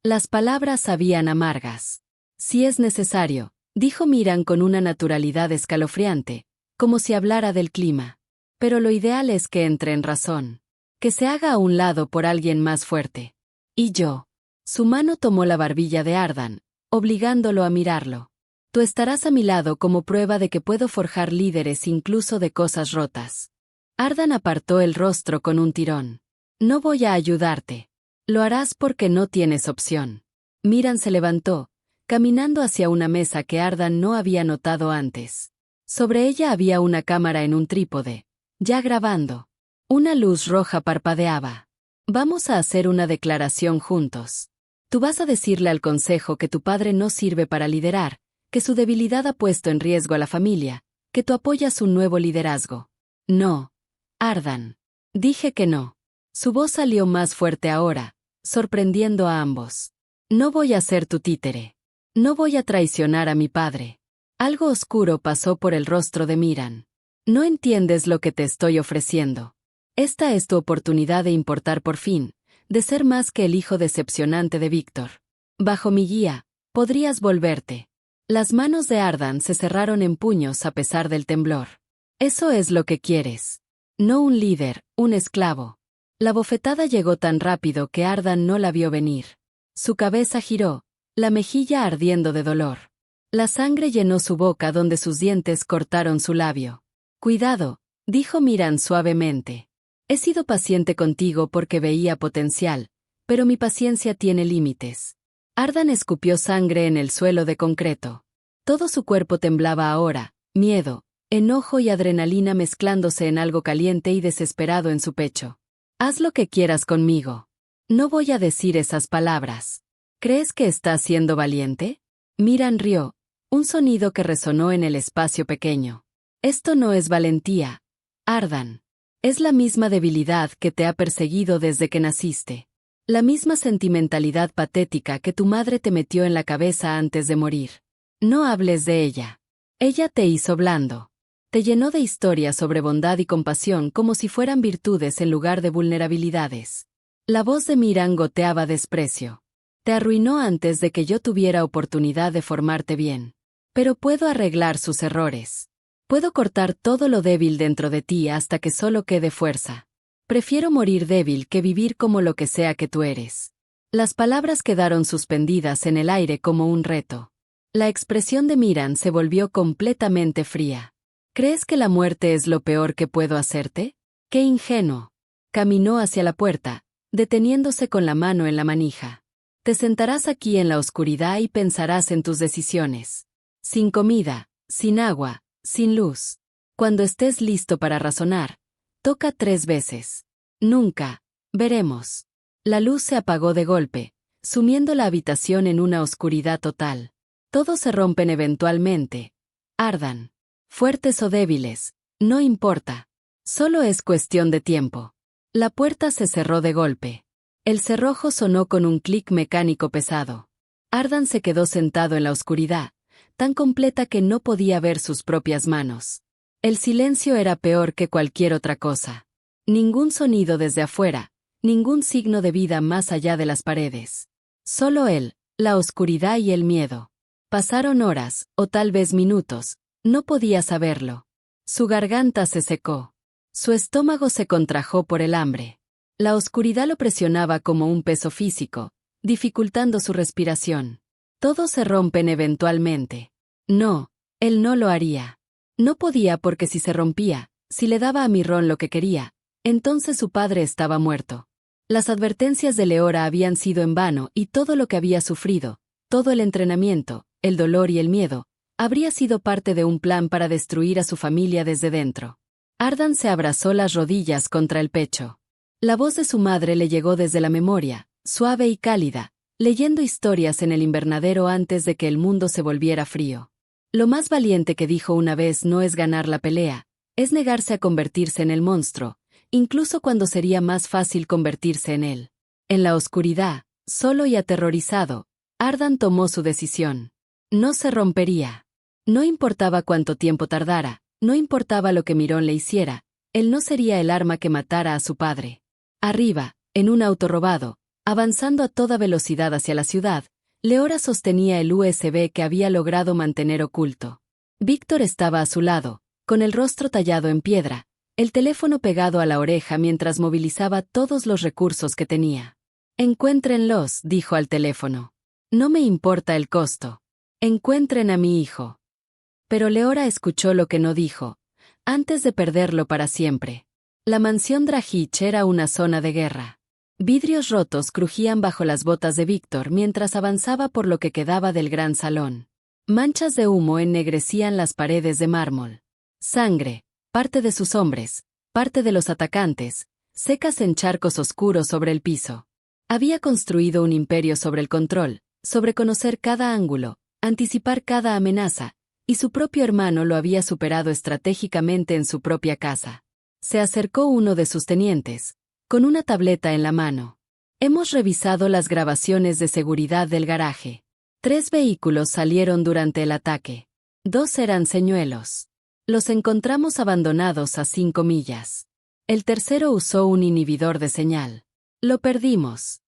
Las palabras sabían amargas. Si es necesario, dijo Miran con una naturalidad escalofriante, como si hablara del clima. Pero lo ideal es que entre en razón. Que se haga a un lado por alguien más fuerte. Y yo. Su mano tomó la barbilla de Ardan, obligándolo a mirarlo. Tú estarás a mi lado como prueba de que puedo forjar líderes incluso de cosas rotas. Ardan apartó el rostro con un tirón. No voy a ayudarte. Lo harás porque no tienes opción. Miran se levantó, caminando hacia una mesa que Ardan no había notado antes. Sobre ella había una cámara en un trípode, ya grabando. Una luz roja parpadeaba. Vamos a hacer una declaración juntos. Tú vas a decirle al consejo que tu padre no sirve para liderar, que su debilidad ha puesto en riesgo a la familia, que tú apoyas un nuevo liderazgo. No. Ardan. Dije que no. Su voz salió más fuerte ahora, sorprendiendo a ambos. No voy a ser tu títere. No voy a traicionar a mi padre. Algo oscuro pasó por el rostro de Miran. No entiendes lo que te estoy ofreciendo. Esta es tu oportunidad de importar por fin, de ser más que el hijo decepcionante de Víctor. Bajo mi guía, podrías volverte. Las manos de Ardan se cerraron en puños a pesar del temblor. Eso es lo que quieres. No un líder, un esclavo. La bofetada llegó tan rápido que Ardan no la vio venir. Su cabeza giró, la mejilla ardiendo de dolor. La sangre llenó su boca donde sus dientes cortaron su labio. Cuidado, dijo Miran suavemente. He sido paciente contigo porque veía potencial, pero mi paciencia tiene límites. Ardan escupió sangre en el suelo de concreto. Todo su cuerpo temblaba ahora, miedo, enojo y adrenalina mezclándose en algo caliente y desesperado en su pecho. Haz lo que quieras conmigo. No voy a decir esas palabras. ¿Crees que estás siendo valiente? Miran rió, un sonido que resonó en el espacio pequeño. Esto no es valentía, Ardan. Es la misma debilidad que te ha perseguido desde que naciste. La misma sentimentalidad patética que tu madre te metió en la cabeza antes de morir. No hables de ella. Ella te hizo blando. Te llenó de historias sobre bondad y compasión como si fueran virtudes en lugar de vulnerabilidades. La voz de Miran goteaba desprecio. Te arruinó antes de que yo tuviera oportunidad de formarte bien. Pero puedo arreglar sus errores. Puedo cortar todo lo débil dentro de ti hasta que solo quede fuerza. Prefiero morir débil que vivir como lo que sea que tú eres. Las palabras quedaron suspendidas en el aire como un reto. La expresión de Miran se volvió completamente fría. ¿Crees que la muerte es lo peor que puedo hacerte? ¡Qué ingenuo! Caminó hacia la puerta, deteniéndose con la mano en la manija. Te sentarás aquí en la oscuridad y pensarás en tus decisiones. Sin comida, sin agua, sin luz. Cuando estés listo para razonar, toca 3 veces. Nunca. Veremos. La luz se apagó de golpe, sumiendo la habitación en una oscuridad total. Todos se rompen eventualmente. Ardan. Fuertes o débiles, no importa. Solo es cuestión de tiempo. La puerta se cerró de golpe. El cerrojo sonó con un clic mecánico pesado. Ardan se quedó sentado en la oscuridad, tan completa que no podía ver sus propias manos. El silencio era peor que cualquier otra cosa. Ningún sonido desde afuera, ningún signo de vida más allá de las paredes. Solo él, la oscuridad y el miedo. Pasaron horas, o tal vez minutos, no podía saberlo. Su garganta se secó. Su estómago se contrajo por el hambre. La oscuridad lo presionaba como un peso físico, dificultando su respiración. Todos se rompen eventualmente. No, él no lo haría. No podía porque si se rompía, si le daba a Mirrón lo que quería, entonces su padre estaba muerto. Las advertencias de Leora habían sido en vano y todo lo que había sufrido, todo el entrenamiento, el dolor y el miedo, Habría sido parte de un plan para destruir a su familia desde dentro. Ardan se abrazó las rodillas contra el pecho. La voz de su madre le llegó desde la memoria, suave y cálida, leyendo historias en el invernadero antes de que el mundo se volviera frío. Lo más valiente que dijo una vez no es ganar la pelea, es negarse a convertirse en el monstruo, incluso cuando sería más fácil convertirse en él. En la oscuridad, solo y aterrorizado, Ardan tomó su decisión. No se rompería. No importaba cuánto tiempo tardara, no importaba lo que Mirón le hiciera, él no sería el arma que matara a su padre. Arriba, en un auto robado, avanzando a toda velocidad hacia la ciudad, Leora sostenía el USB que había logrado mantener oculto. Víctor estaba a su lado, con el rostro tallado en piedra, el teléfono pegado a la oreja mientras movilizaba todos los recursos que tenía. Encuéntrenlos, dijo al teléfono. No me importa el costo. Encuentren a mi hijo. Pero Leora escuchó lo que no dijo, antes de perderlo para siempre. La mansión Drahich era una zona de guerra. Vidrios rotos crujían bajo las botas de Víctor mientras avanzaba por lo que quedaba del gran salón. Manchas de humo ennegrecían las paredes de mármol. Sangre, parte de sus hombres, parte de los atacantes, secas en charcos oscuros sobre el piso. Había construido un imperio sobre el control, sobre conocer cada ángulo, anticipar cada amenaza, y su propio hermano lo había superado estratégicamente en su propia casa. Se acercó uno de sus tenientes, con una tableta en la mano. Hemos revisado las grabaciones de seguridad del garaje. 3 vehículos salieron durante el ataque. 2 eran señuelos. Los encontramos abandonados a 5 millas. El tercero usó un inhibidor de señal. Lo perdimos.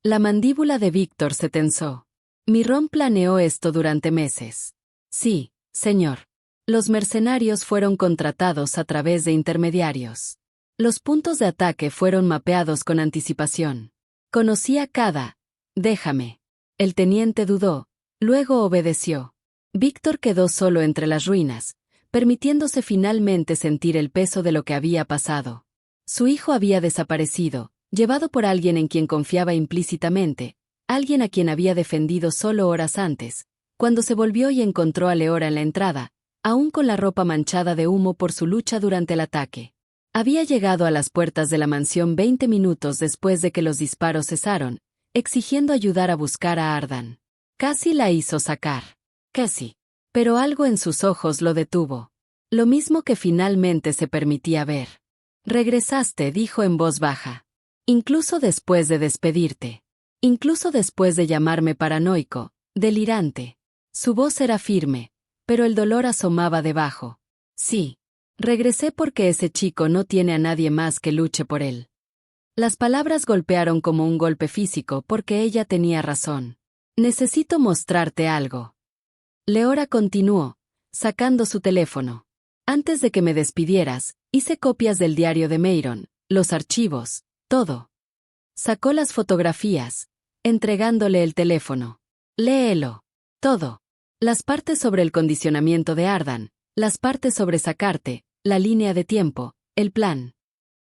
La mandíbula de Víctor se tensó. Mirón planeó esto durante meses. Sí, señor. Los mercenarios fueron contratados a través de intermediarios. Los puntos de ataque fueron mapeados con anticipación. Conocía cada. Déjame. El teniente dudó, luego obedeció. Víctor quedó solo entre las ruinas, permitiéndose finalmente sentir el peso de lo que había pasado. Su hijo había desaparecido, llevado por alguien en quien confiaba implícitamente, alguien a quien había defendido solo horas antes, cuando se volvió y encontró a Leora en la entrada, aún con la ropa manchada de humo por su lucha durante el ataque. Había llegado a las puertas de la mansión 20 minutos después de que los disparos cesaron, exigiendo ayudar a buscar a Ardan. Casi la hizo sacar. Casi. Pero algo en sus ojos lo detuvo. Lo mismo que finalmente se permitía ver. Regresaste, dijo en voz baja. Incluso después de despedirte. Incluso después de llamarme paranoico, delirante. Su voz era firme, pero el dolor asomaba debajo. Sí. Regresé porque ese chico no tiene a nadie más que luche por él. Las palabras golpearon como un golpe físico porque ella tenía razón. Necesito mostrarte algo. Leora continuó, sacando su teléfono. Antes de que me despidieras, hice copias del diario de Mayron, los archivos, todo. Sacó las fotografías, entregándole el teléfono. Léelo. Todo. Las partes sobre el condicionamiento de Ardan, las partes sobre sacarte, la línea de tiempo, el plan.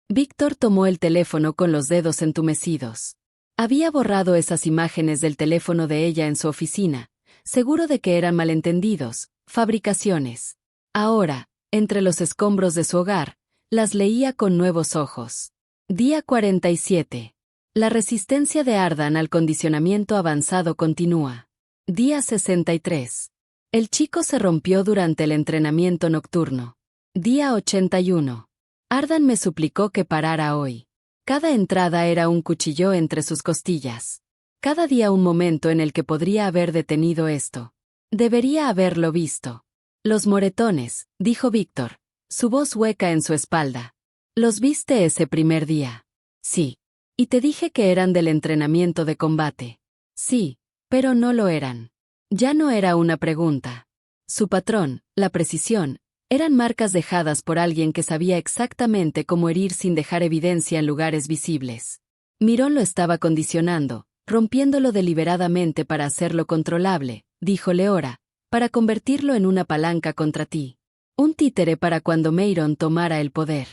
Víctor tomó el teléfono con los dedos entumecidos. Había borrado esas imágenes del teléfono de ella en su oficina, seguro de que eran malentendidos, fabricaciones. Ahora, entre los escombros de su hogar, las leía con nuevos ojos. Día 47. La resistencia de Ardan al condicionamiento avanzado continúa. Día 63. El chico se rompió durante el entrenamiento nocturno. Día 81. Ardan me suplicó que parara hoy. Cada entrada era un cuchillo entre sus costillas. Cada día un momento en el que podría haber detenido esto. Debería haberlo visto. Los moretones, dijo Víctor, su voz hueca en su espalda. ¿Los viste ese primer día? Sí. Y te dije que eran del entrenamiento de combate. Sí, pero no lo eran. Ya no era una pregunta. Su patrón, la precisión, eran marcas dejadas por alguien que sabía exactamente cómo herir sin dejar evidencia en lugares visibles. Mirón lo estaba condicionando, rompiéndolo deliberadamente para hacerlo controlable, dijo Leora, para convertirlo en una palanca contra ti. Un títere para cuando Mayron tomara el poder.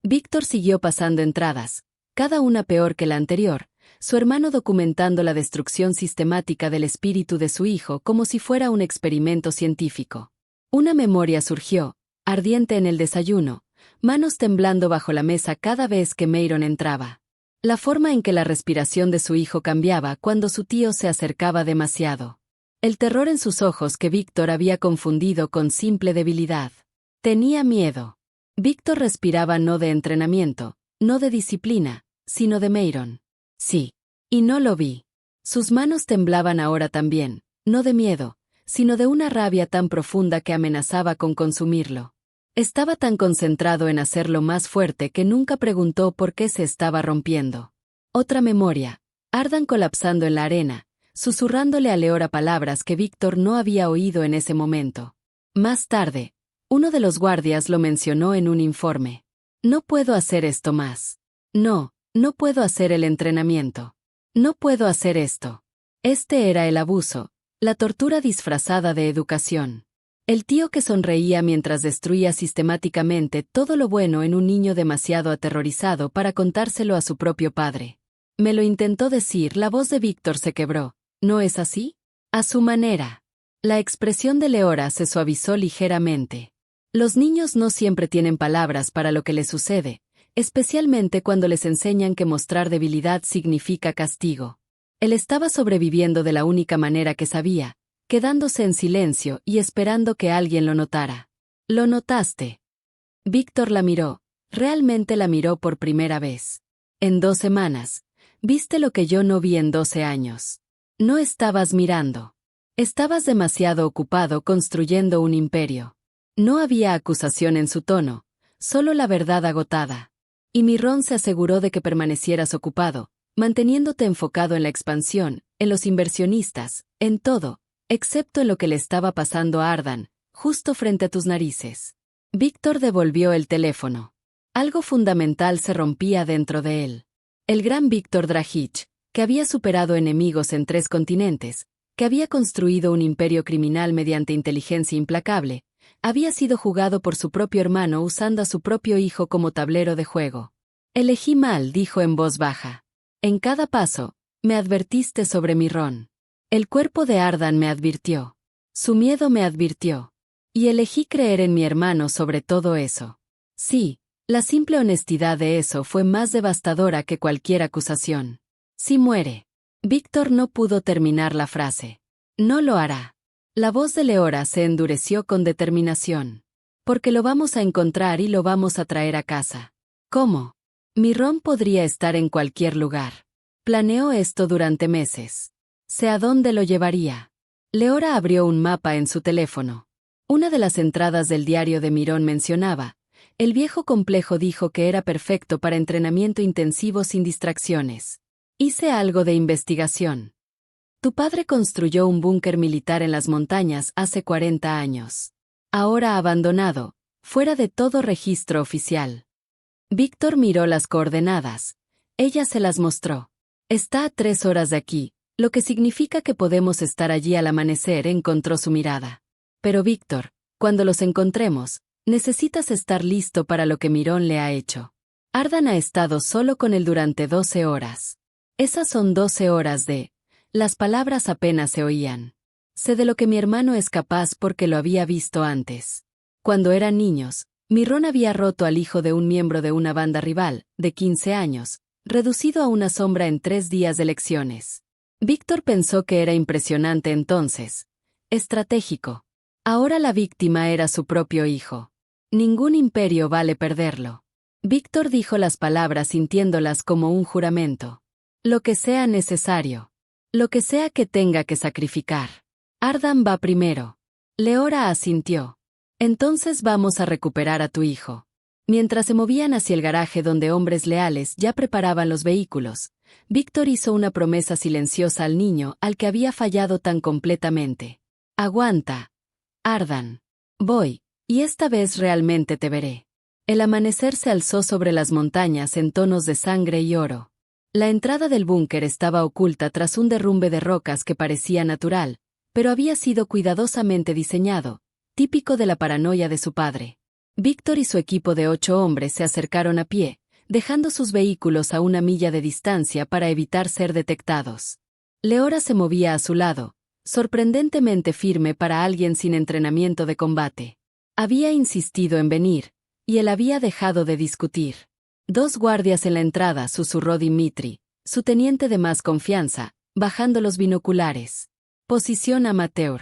Víctor siguió pasando entradas, cada una peor que la anterior, su hermano documentando la destrucción sistemática del espíritu de su hijo como si fuera un experimento científico. Una memoria surgió, ardiente en el desayuno, manos temblando bajo la mesa cada vez que Myron entraba. La forma en que la respiración de su hijo cambiaba cuando su tío se acercaba demasiado. El terror en sus ojos que Víctor había confundido con simple debilidad. Tenía miedo. Víctor respiraba no de entrenamiento, no de disciplina, sino de Myron. Sí. Y no lo vi. Sus manos temblaban ahora también, no de miedo, sino de una rabia tan profunda que amenazaba con consumirlo. Estaba tan concentrado en hacerlo más fuerte que nunca preguntó por qué se estaba rompiendo. Otra memoria. Ardan colapsando en la arena, susurrándole a Leora palabras que Víctor no había oído en ese momento. Más tarde, uno de los guardias lo mencionó en un informe. No puedo hacer esto más. No puedo hacer el entrenamiento. No puedo hacer esto. Este era el abuso, la tortura disfrazada de educación. El tío que sonreía mientras destruía sistemáticamente todo lo bueno en un niño demasiado aterrorizado para contárselo a su propio padre. Me lo intentó decir, la voz de Víctor se quebró. ¿No es así? A su manera. La expresión de Leora se suavizó ligeramente. Los niños no siempre tienen palabras para lo que les sucede, especialmente cuando les enseñan que mostrar debilidad significa castigo. Él estaba sobreviviendo de la única manera que sabía, quedándose en silencio y esperando que alguien lo notara. ¿Lo notaste? Víctor la miró, realmente la miró por primera vez. En 2 semanas, viste lo que yo no vi en 12 años. No estabas mirando. Estabas demasiado ocupado construyendo un imperio. No había acusación en su tono, solo la verdad agotada. Y Myron se aseguró de que permanecieras ocupado, manteniéndote enfocado en la expansión, en los inversionistas, en todo, excepto en lo que le estaba pasando a Ardan, justo frente a tus narices. Víctor devolvió el teléfono. Algo fundamental se rompía dentro de él. El gran Víctor Dragich, que había superado enemigos en 3 continentes, que había construido un imperio criminal mediante inteligencia implacable, había sido jugado por su propio hermano usando a su propio hijo como tablero de juego. Elegí mal, dijo en voz baja. En cada paso, me advertiste sobre Myron. El cuerpo de Ardan me advirtió. Su miedo me advirtió. Y elegí creer en mi hermano sobre todo eso. Sí, la simple honestidad de eso fue más devastadora que cualquier acusación. Si muere. Víctor no pudo terminar la frase. No lo hará. La voz de Leora se endureció con determinación. Porque lo vamos a encontrar y lo vamos a traer a casa. ¿Cómo? Myron podría estar en cualquier lugar. Planeó esto durante meses. Sé a dónde lo llevaría. Leora abrió un mapa en su teléfono. Una de las entradas del diario de Myron mencionaba, el viejo complejo dijo que era perfecto para entrenamiento intensivo sin distracciones. Hice algo de investigación. Tu padre construyó un búnker militar en las montañas hace 40 años. Ahora abandonado, fuera de todo registro oficial. Víctor miró las coordenadas. Ella se las mostró. Está a 3 horas de aquí, lo que significa que podemos estar allí al amanecer, encontró su mirada. Pero Víctor, cuando los encontremos, necesitas estar listo para lo que Myron le ha hecho. Ardan ha estado solo con él durante 12 horas. Esas son 12 horas de... Las palabras apenas se oían. Sé de lo que mi hermano es capaz porque lo había visto antes. Cuando eran niños, Myron había roto al hijo de un miembro de una banda rival, de 15 años, reducido a una sombra en 3 días de lecciones. Víctor pensó que era impresionante entonces. Estratégico. Ahora la víctima era su propio hijo. Ningún imperio vale perderlo. Víctor dijo las palabras sintiéndolas como un juramento. Lo que sea necesario. Lo que sea que tenga que sacrificar. Ardan va primero. Leora asintió. Entonces vamos a recuperar a tu hijo. Mientras se movían hacia el garaje donde hombres leales ya preparaban los vehículos, Víctor hizo una promesa silenciosa al niño al que había fallado tan completamente. Aguanta. Ardan. Voy, y esta vez realmente te veré. El amanecer se alzó sobre las montañas en tonos de sangre y oro. La entrada del búnker estaba oculta tras un derrumbe de rocas que parecía natural, pero había sido cuidadosamente diseñado, típico de la paranoia de su padre. Víctor y su equipo de 8 hombres se acercaron a pie, dejando sus vehículos a 1 milla de distancia para evitar ser detectados. Leora se movía a su lado, sorprendentemente firme para alguien sin entrenamiento de combate. Había insistido en venir, y él había dejado de discutir. 2 guardias en la entrada, susurró Dimitri, su teniente de más confianza, bajando los binoculares. Posición amateur.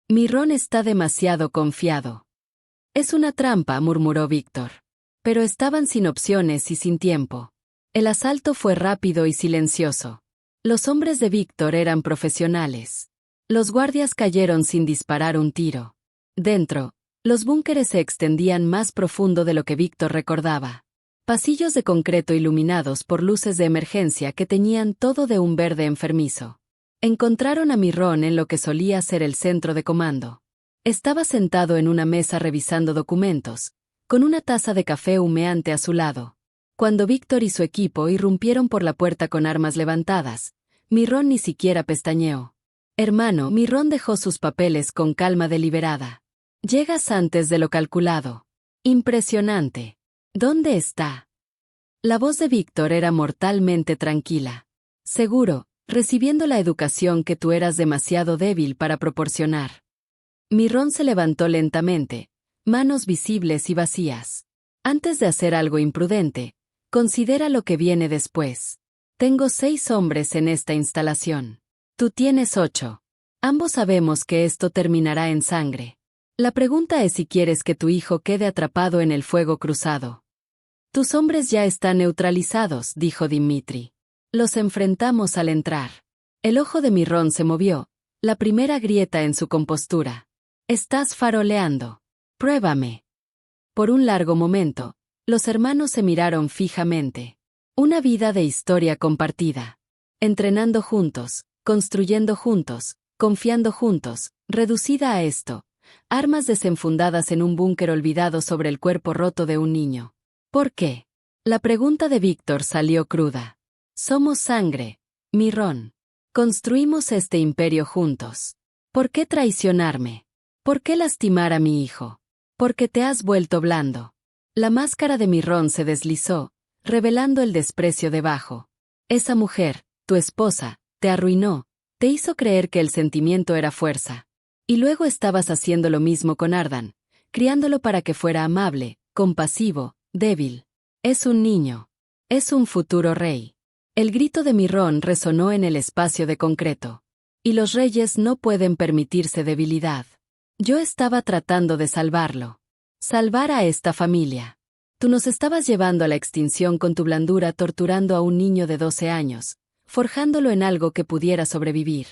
Mirón está demasiado confiado. Es una trampa, murmuró Víctor. Pero estaban sin opciones y sin tiempo. El asalto fue rápido y silencioso. Los hombres de Víctor eran profesionales. Los guardias cayeron sin disparar un tiro. Dentro, los búnkeres se extendían más profundo de lo que Víctor recordaba. Pasillos de concreto iluminados por luces de emergencia que teñían todo de un verde enfermizo. Encontraron a Mirón en lo que solía ser el centro de comando. Estaba sentado en una mesa revisando documentos, con una taza de café humeante a su lado. Cuando Víctor y su equipo irrumpieron por la puerta con armas levantadas, Mirón ni siquiera pestañeó. Hermano, Mirón dejó sus papeles con calma deliberada. Llegas antes de lo calculado. Impresionante. ¿Dónde está? La voz de Víctor era mortalmente tranquila. Seguro, recibiendo la educación que tú eras demasiado débil para proporcionar. Mirón se levantó lentamente, manos visibles y vacías. Antes de hacer algo imprudente, considera lo que viene después. Tengo 6 hombres en esta instalación. Tú tienes 8. Ambos sabemos que esto terminará en sangre. La pregunta es si quieres que tu hijo quede atrapado en el fuego cruzado. Tus hombres ya están neutralizados, dijo Dimitri. Los enfrentamos al entrar. El ojo de Mirón se movió, la primera grieta en su compostura. Estás faroleando. Pruébame. Por un largo momento, los hermanos se miraron fijamente. Una vida de historia compartida. Entrenando juntos, construyendo juntos, confiando juntos, reducida a esto. Armas desenfundadas en un búnker olvidado sobre el cuerpo roto de un niño. ¿Por qué? La pregunta de Víctor salió cruda. Somos sangre, Mirón. Construimos este imperio juntos. ¿Por qué traicionarme? ¿Por qué lastimar a mi hijo? Porque te has vuelto blando. La máscara de Mirón se deslizó, revelando el desprecio debajo. Esa mujer, tu esposa, te arruinó, te hizo creer que el sentimiento era fuerza. Y luego estabas haciendo lo mismo con Ardan, criándolo para que fuera amable, compasivo, débil. Es un niño. Es un futuro rey. El grito de Mirón resonó en el espacio de concreto. Y los reyes no pueden permitirse debilidad. Yo estaba tratando de salvarlo. Salvar a esta familia. Tú nos estabas llevando a la extinción con tu blandura, torturando a un niño de 12 años, forjándolo en algo que pudiera sobrevivir.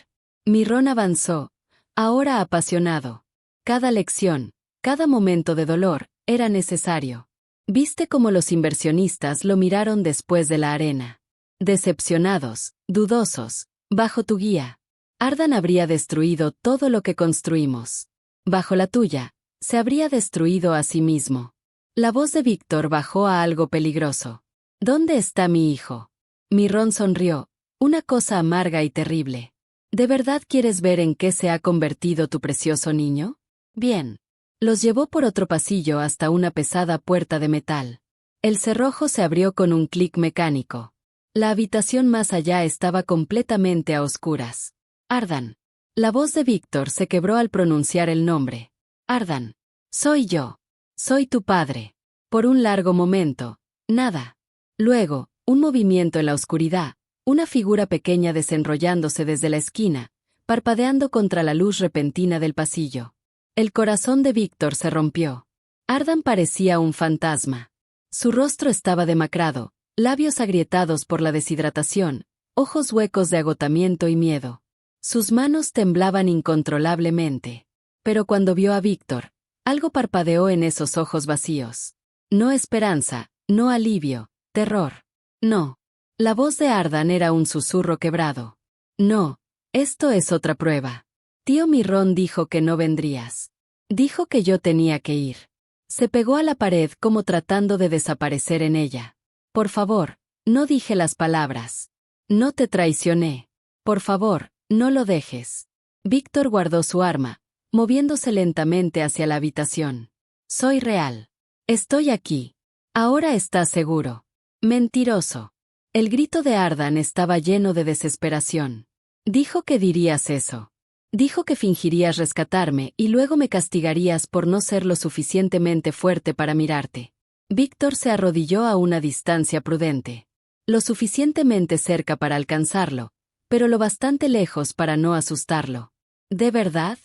Mirón avanzó, ahora apasionado. Cada lección, cada momento de dolor, era necesario. Viste cómo los inversionistas lo miraron después de la arena. Decepcionados, dudosos, bajo tu guía. Ardan habría destruido todo lo que construimos. Bajo la tuya, se habría destruido a sí mismo. La voz de Víctor bajó a algo peligroso. ¿Dónde está mi hijo? Mirón sonrió, una cosa amarga y terrible. ¿De verdad quieres ver en qué se ha convertido tu precioso niño? Bien. Los llevó por otro pasillo hasta una pesada puerta de metal. El cerrojo se abrió con un clic mecánico. La habitación más allá estaba completamente a oscuras. Ardan. La voz de Víctor se quebró al pronunciar el nombre. Ardan. Soy yo. Soy tu padre. Por un largo momento, nada. Luego, un movimiento en la oscuridad, una figura pequeña desenrollándose desde la esquina, parpadeando contra la luz repentina del pasillo. El corazón de Víctor se rompió. Ardan parecía un fantasma. Su rostro estaba demacrado, labios agrietados por la deshidratación, ojos huecos de agotamiento y miedo. Sus manos temblaban incontrolablemente. Pero cuando vio a Víctor, algo parpadeó en esos ojos vacíos. No esperanza, no alivio, terror. No. La voz de Ardan era un susurro quebrado. No, esto es otra prueba. Tío Mirón dijo que no vendrías. Dijo que yo tenía que ir. Se pegó a la pared como tratando de desaparecer en ella. Por favor, no dije las palabras. No te traicioné. Por favor, no lo dejes. Víctor guardó su arma, moviéndose lentamente hacia la habitación. Soy real. Estoy aquí. Ahora estás seguro. Mentiroso. El grito de Ardan estaba lleno de desesperación. Dijo que dirías eso. Dijo que fingirías rescatarme y luego me castigarías por no ser lo suficientemente fuerte para mirarte. Víctor se arrodilló a una distancia prudente. Lo suficientemente cerca para alcanzarlo, pero lo bastante lejos para no asustarlo. ¿De verdad?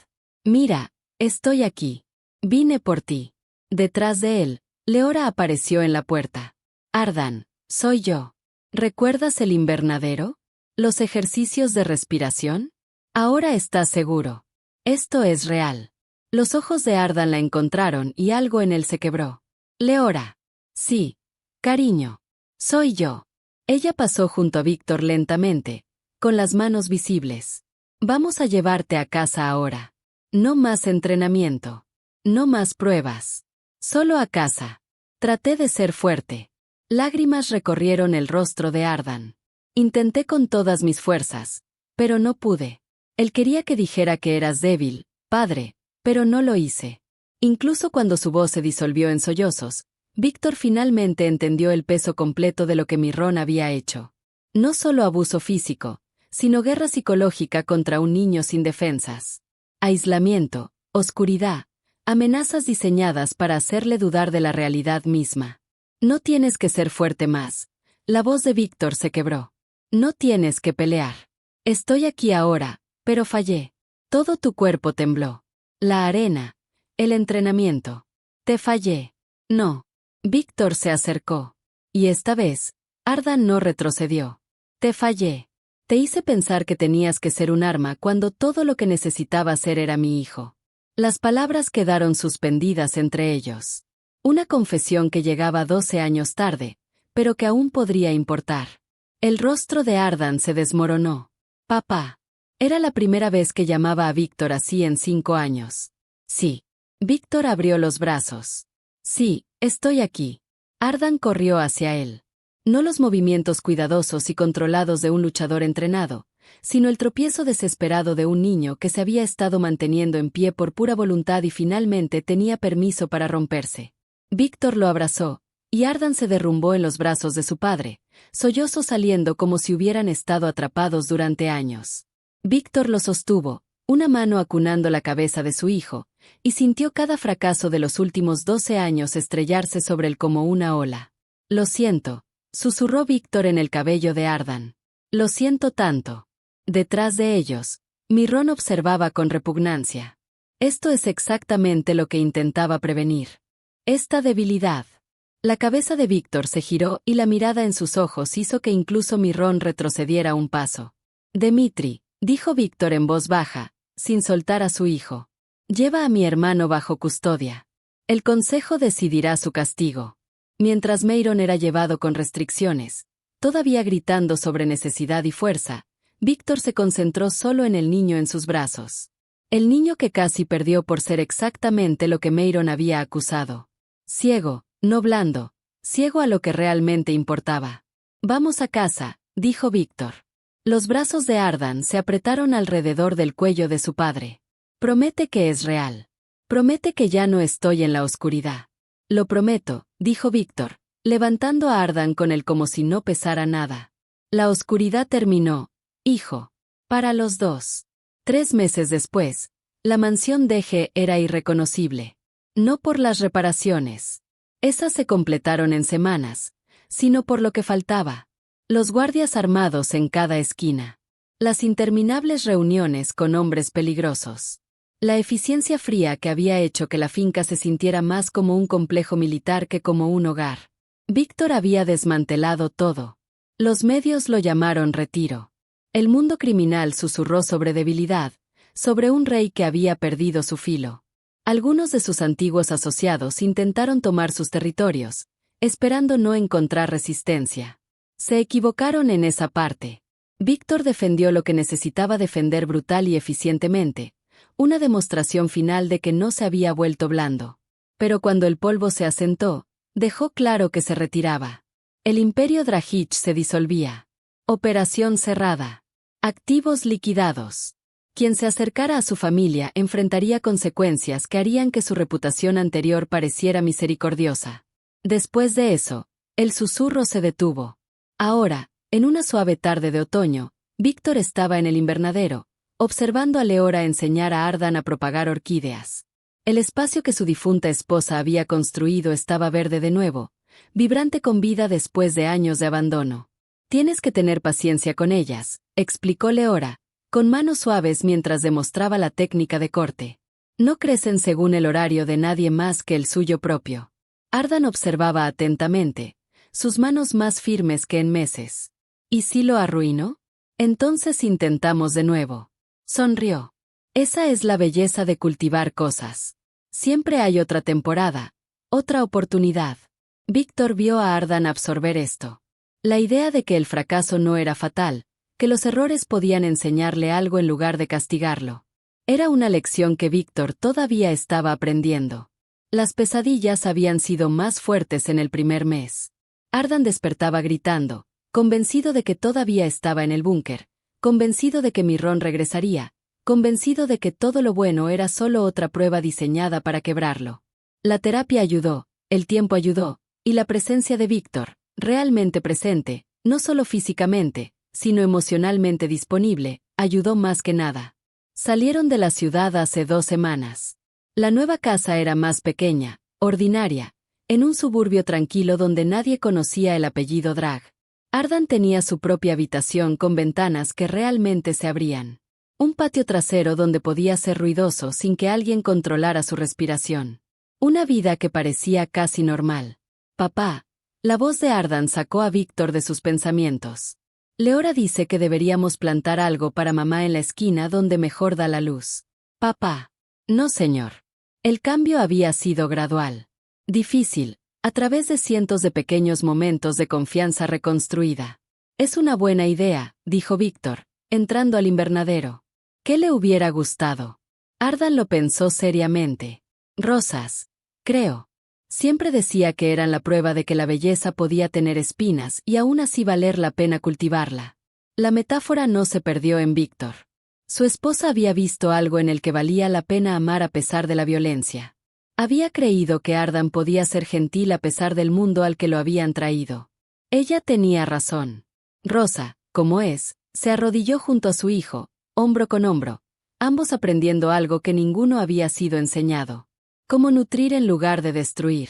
Mira, estoy aquí. Vine por ti. Detrás de él, Leora apareció en la puerta. Ardan, soy yo. ¿Recuerdas el invernadero? ¿Los ejercicios de respiración? Ahora estás seguro. Esto es real. Los ojos de Ardan la encontraron y algo en él se quebró. Leora. Sí. Cariño. Soy yo. Ella pasó junto a Víctor lentamente, con las manos visibles. Vamos a llevarte a casa ahora. No más entrenamiento. No más pruebas. Solo a casa. Traté de ser fuerte. Lágrimas recorrieron el rostro de Ardan. Intenté con todas mis fuerzas, pero no pude. Él quería que dijera que eras débil, padre, pero no lo hice. Incluso cuando su voz se disolvió en sollozos, Víctor finalmente entendió el peso completo de lo que Myrrón había hecho. No solo abuso físico, sino guerra psicológica contra un niño sin defensas. Aislamiento, oscuridad, amenazas diseñadas para hacerle dudar de la realidad misma. No tienes que ser fuerte más. La voz de Víctor se quebró. No tienes que pelear. Estoy aquí ahora, pero fallé. Todo tu cuerpo tembló. La arena, el entrenamiento. Te fallé. No. Víctor se acercó. Y esta vez, Ardan no retrocedió. Te fallé. Te hice pensar que tenías que ser un arma cuando todo lo que necesitaba ser era mi hijo. Las palabras quedaron suspendidas entre ellos. Una confesión que llegaba 12 años tarde, pero que aún podría importar. El rostro de Ardan se desmoronó. Papá. Era la primera vez que llamaba a Víctor así en 5 años. Sí. Víctor abrió los brazos. Sí, estoy aquí. Ardan corrió hacia él. No los movimientos cuidadosos y controlados de un luchador entrenado, sino el tropiezo desesperado de un niño que se había estado manteniendo en pie por pura voluntad y finalmente tenía permiso para romperse. Víctor lo abrazó, y Ardan se derrumbó en los brazos de su padre, sollozos saliendo como si hubieran estado atrapados durante años. Víctor lo sostuvo, una mano acunando la cabeza de su hijo, y sintió cada fracaso de los últimos 12 años estrellarse sobre él como una ola. Lo siento, susurró Víctor en el cabello de Ardan. Lo siento tanto. Detrás de ellos, Myrrón observaba con repugnancia. Esto es exactamente lo que intentaba prevenir. Esta debilidad. La cabeza de Víctor se giró y la mirada en sus ojos hizo que incluso Myrrón retrocediera un paso. Dmitri, dijo Víctor en voz baja, sin soltar a su hijo. Lleva a mi hermano bajo custodia. El consejo decidirá su castigo. Mientras Myrrón era llevado con restricciones, todavía gritando sobre necesidad y fuerza, Víctor se concentró solo en el niño en sus brazos. El niño que casi perdió por ser exactamente lo que Myrrón había acusado. Ciego, no blando, ciego a lo que realmente importaba. Vamos a casa, dijo Víctor. Los brazos de Ardan se apretaron alrededor del cuello de su padre. Promete que es real. Promete que ya no estoy en la oscuridad. Lo prometo, dijo Víctor, levantando a Ardan con él como si no pesara nada. La oscuridad terminó, hijo. Para los dos. 3 meses después, la mansión Deje era irreconocible. No por las reparaciones. Esas se completaron en semanas, sino por lo que faltaba. Los guardias armados en cada esquina. Las interminables reuniones con hombres peligrosos. La eficiencia fría que había hecho que la finca se sintiera más como un complejo militar que como un hogar. Víctor había desmantelado todo. Los medios lo llamaron retiro. El mundo criminal susurró sobre debilidad, sobre un rey que había perdido su filo. Algunos de sus antiguos asociados intentaron tomar sus territorios, esperando no encontrar resistencia. Se equivocaron en esa parte. Víctor defendió lo que necesitaba defender brutal y eficientemente, una demostración final de que no se había vuelto blando. Pero cuando el polvo se asentó, dejó claro que se retiraba. El imperio Drahich se disolvía. Operación cerrada. Activos liquidados. Quien se acercara a su familia enfrentaría consecuencias que harían que su reputación anterior pareciera misericordiosa. Después de eso, El susurro se detuvo. Ahora, en una suave tarde de otoño, Víctor estaba en el invernadero, observando a Leora enseñar a Ardan a propagar orquídeas. El espacio que su difunta esposa había construido estaba verde de nuevo, vibrante con vida después de años de abandono. Tienes que tener paciencia con ellas, explicó Leora, con manos suaves mientras demostraba la técnica de corte. No crecen según el horario de nadie más que el suyo propio. Ardan observaba atentamente, sus manos más firmes que en meses. ¿Y si lo arruinó? Entonces intentamos de nuevo. Sonrió. Esa es la belleza de cultivar cosas. Siempre hay otra temporada, otra oportunidad. Víctor vio a Ardan absorber esto. La idea de que el fracaso no era fatal, que los errores podían enseñarle algo en lugar de castigarlo. Era una lección que Víctor todavía estaba aprendiendo. Las pesadillas habían sido más fuertes en el primer mes. Ardan despertaba gritando, convencido de que todavía estaba en el búnker, convencido de que Mirrón regresaría, convencido de que todo lo bueno era solo otra prueba diseñada para quebrarlo. La terapia ayudó, el tiempo ayudó, y la presencia de Víctor, realmente presente, no solo físicamente, sino emocionalmente disponible, ayudó más que nada. Salieron de la ciudad hace 2 semanas. La nueva casa era más pequeña, ordinaria, en un suburbio tranquilo donde nadie conocía el apellido Drag. Ardan tenía su propia habitación con ventanas que realmente se abrían. Un patio trasero donde podía ser ruidoso sin que alguien controlara su respiración. Una vida que parecía casi normal. Papá. La voz de Ardan sacó a Víctor de sus pensamientos. Leora dice que deberíamos plantar algo para mamá en la esquina donde mejor da la luz. Papá. No, señor. El cambio había sido gradual. Difícil, a través de cientos de pequeños momentos de confianza reconstruida. Es una buena idea, dijo Víctor, entrando al invernadero. ¿Qué le hubiera gustado? Ardan lo pensó seriamente. Rosas. Creo. Siempre decía que eran la prueba de que la belleza podía tener espinas y aún así valer la pena cultivarla. La metáfora no se perdió en Víctor. Su esposa había visto algo en el que valía la pena amar a pesar de la violencia. Había creído que Ardan podía ser gentil a pesar del mundo al que lo habían traído. Ella tenía razón. Rosa, como es, se arrodilló junto a su hijo, hombro con hombro, ambos aprendiendo algo que ninguno había sido enseñado. Cómo nutrir en lugar de destruir.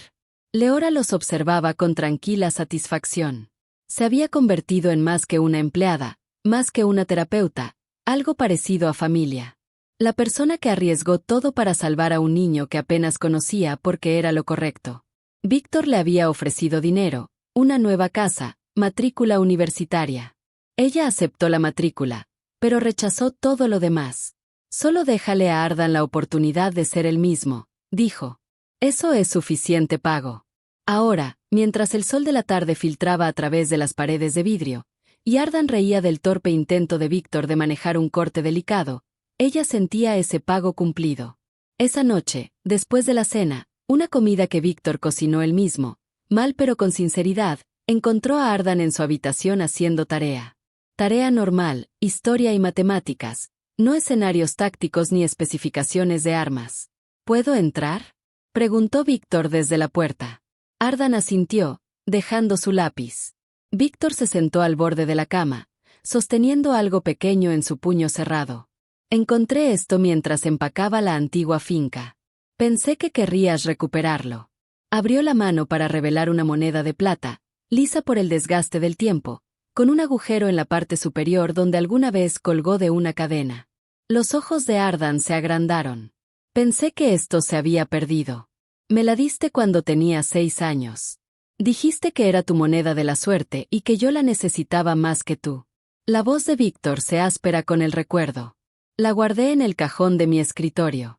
Leora los observaba con tranquila satisfacción. Se había convertido en más que una empleada, más que una terapeuta, algo parecido a familia. La persona que arriesgó todo para salvar a un niño que apenas conocía porque era lo correcto. Víctor le había ofrecido dinero, una nueva casa, matrícula universitaria. Ella aceptó la matrícula, pero rechazó todo lo demás. Solo déjale a Ardan la oportunidad de ser él mismo, dijo. Eso es suficiente pago. Ahora, mientras el sol de la tarde filtraba a través de las paredes de vidrio, y Ardan reía del torpe intento de Víctor de manejar un corte delicado, ella sentía ese pago cumplido. Esa noche, después de la cena, una comida que Víctor cocinó él mismo, mal pero con sinceridad, encontró a Ardan en su habitación haciendo tarea. Tarea normal, historia y matemáticas, no escenarios tácticos ni especificaciones de armas. ¿Puedo entrar?, preguntó Víctor desde la puerta. Ardan asintió, dejando su lápiz. Víctor se sentó al borde de la cama, sosteniendo algo pequeño en su puño cerrado. Encontré esto mientras empacaba la antigua finca. Pensé que querrías recuperarlo. Abrió la mano para revelar una moneda de plata, lisa por el desgaste del tiempo, con un agujero en la parte superior donde alguna vez colgó de una cadena. Los ojos de Ardan se agrandaron. Pensé que esto se había perdido. Me la diste cuando tenía 6 años. Dijiste que era tu moneda de la suerte y que yo la necesitaba más que tú. La voz de Víctor se áspera con el recuerdo. La guardé en el cajón de mi escritorio.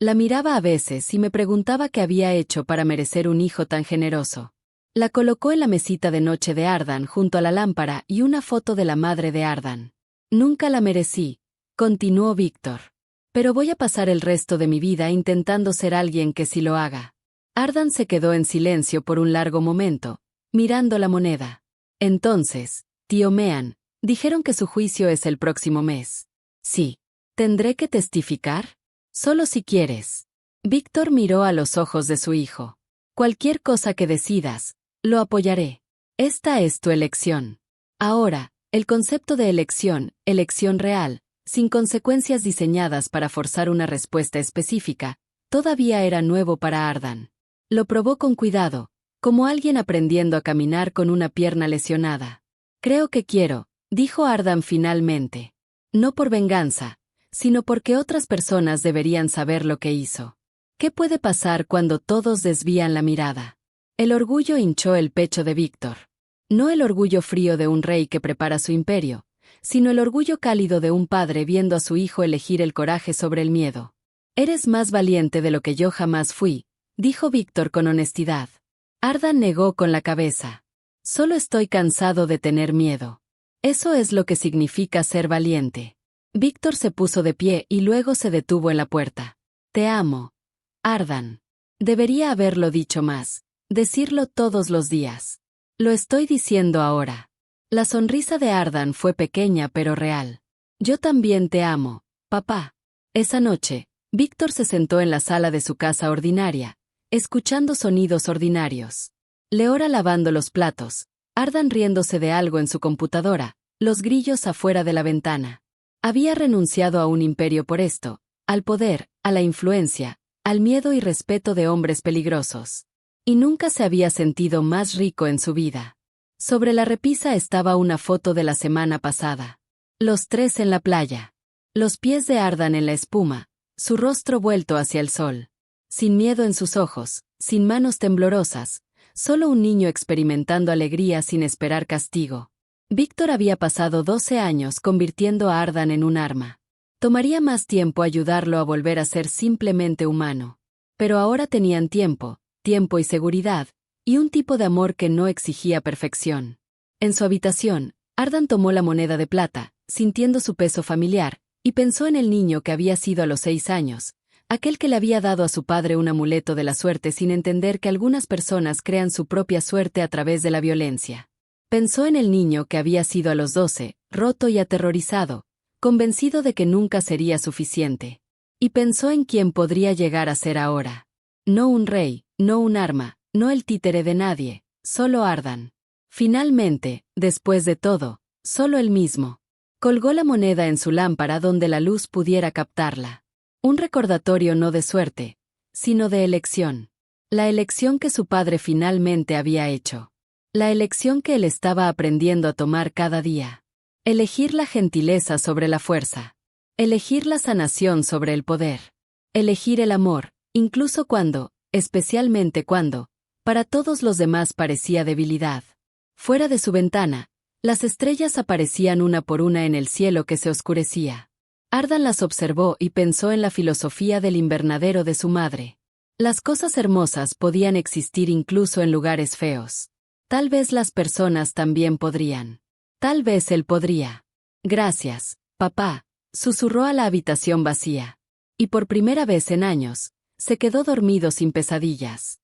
La miraba a veces y me preguntaba qué había hecho para merecer un hijo tan generoso. La colocó en la mesita de noche de Ardan junto a la lámpara y una foto de la madre de Ardan. Nunca la merecí, continuó Víctor. Pero voy a pasar el resto de mi vida intentando ser alguien que sí lo haga. Ardan se quedó en silencio por un largo momento, mirando la moneda. Entonces, tío Mean, dijeron que su juicio es el próximo mes. Sí. ¿Tendré que testificar? Solo si quieres. Víctor miró a los ojos de su hijo. Cualquier cosa que decidas, Lo apoyaré. Esta es tu elección. Ahora, el concepto de elección real, sin consecuencias diseñadas para forzar una respuesta específica, todavía era nuevo para Ardan. Lo probó con cuidado, como alguien aprendiendo a caminar con una pierna lesionada. Creo que quiero, dijo Ardan finalmente. No por venganza, sino porque otras personas deberían saber lo que hizo. ¿Qué puede pasar cuando todos desvían la mirada? El orgullo hinchó el pecho de Víctor. No el orgullo frío de un rey que prepara su imperio, sino el orgullo cálido de un padre viendo a su hijo elegir el coraje sobre el miedo. Eres más valiente de lo que yo jamás fui, dijo Víctor con honestidad. Ardan negó con la cabeza. Solo estoy cansado de tener miedo. Eso es lo que significa ser valiente. Víctor se puso de pie y luego se detuvo en la puerta. Te amo, Ardan. Debería haberlo dicho más, decirlo todos los días. Lo estoy diciendo ahora. La sonrisa de Ardan fue pequeña pero real. Yo también te amo, papá. Esa noche, Víctor se sentó en la sala de su casa ordinaria, escuchando sonidos ordinarios. Leora lavando los platos, Ardan riéndose de algo en su computadora, los grillos afuera de la ventana. Había renunciado a un imperio por esto, al poder, a la influencia, al miedo y respeto de hombres peligrosos. Y nunca se había sentido más rico en su vida. Sobre la repisa estaba una foto de la semana pasada. Los tres en la playa. Los pies de Ardan en la espuma, su rostro vuelto hacia el sol. Sin miedo en sus ojos, sin manos temblorosas, solo un niño experimentando alegría sin esperar castigo. Víctor había pasado 12 años convirtiendo a Ardan en un arma. Tomaría más tiempo ayudarlo a volver a ser simplemente humano. Pero ahora tenían tiempo y seguridad, y un tipo de amor que no exigía perfección. En su habitación, Ardan tomó la moneda de plata, sintiendo su peso familiar, y pensó en el niño que había sido a los 6 años, aquel que le había dado a su padre un amuleto de la suerte sin entender que algunas personas crean su propia suerte a través de la violencia. Pensó en el niño que había sido a los 12, roto y aterrorizado, convencido de que nunca sería suficiente. Y pensó en quién podría llegar a ser ahora. No un rey, no un arma, no el títere de nadie, solo Ardan. Finalmente, después de todo, solo él mismo. Colgó la moneda en su lámpara donde la luz pudiera captarla. Un recordatorio no de suerte, sino de elección. La elección que su padre finalmente había hecho. La elección que él estaba aprendiendo a tomar cada día. Elegir la gentileza sobre la fuerza. Elegir la sanación sobre el poder. Elegir el amor, incluso cuando, especialmente cuando, para todos los demás parecía debilidad. Fuera de su ventana, las estrellas aparecían una por una en el cielo que se oscurecía. Ardan las observó y pensó en la filosofía del invernadero de su madre. Las cosas hermosas podían existir incluso en lugares feos. Tal vez las personas también podrían. Tal vez él podría. Gracias, papá, susurró a la habitación vacía. Y por primera vez en años, se quedó dormido sin pesadillas.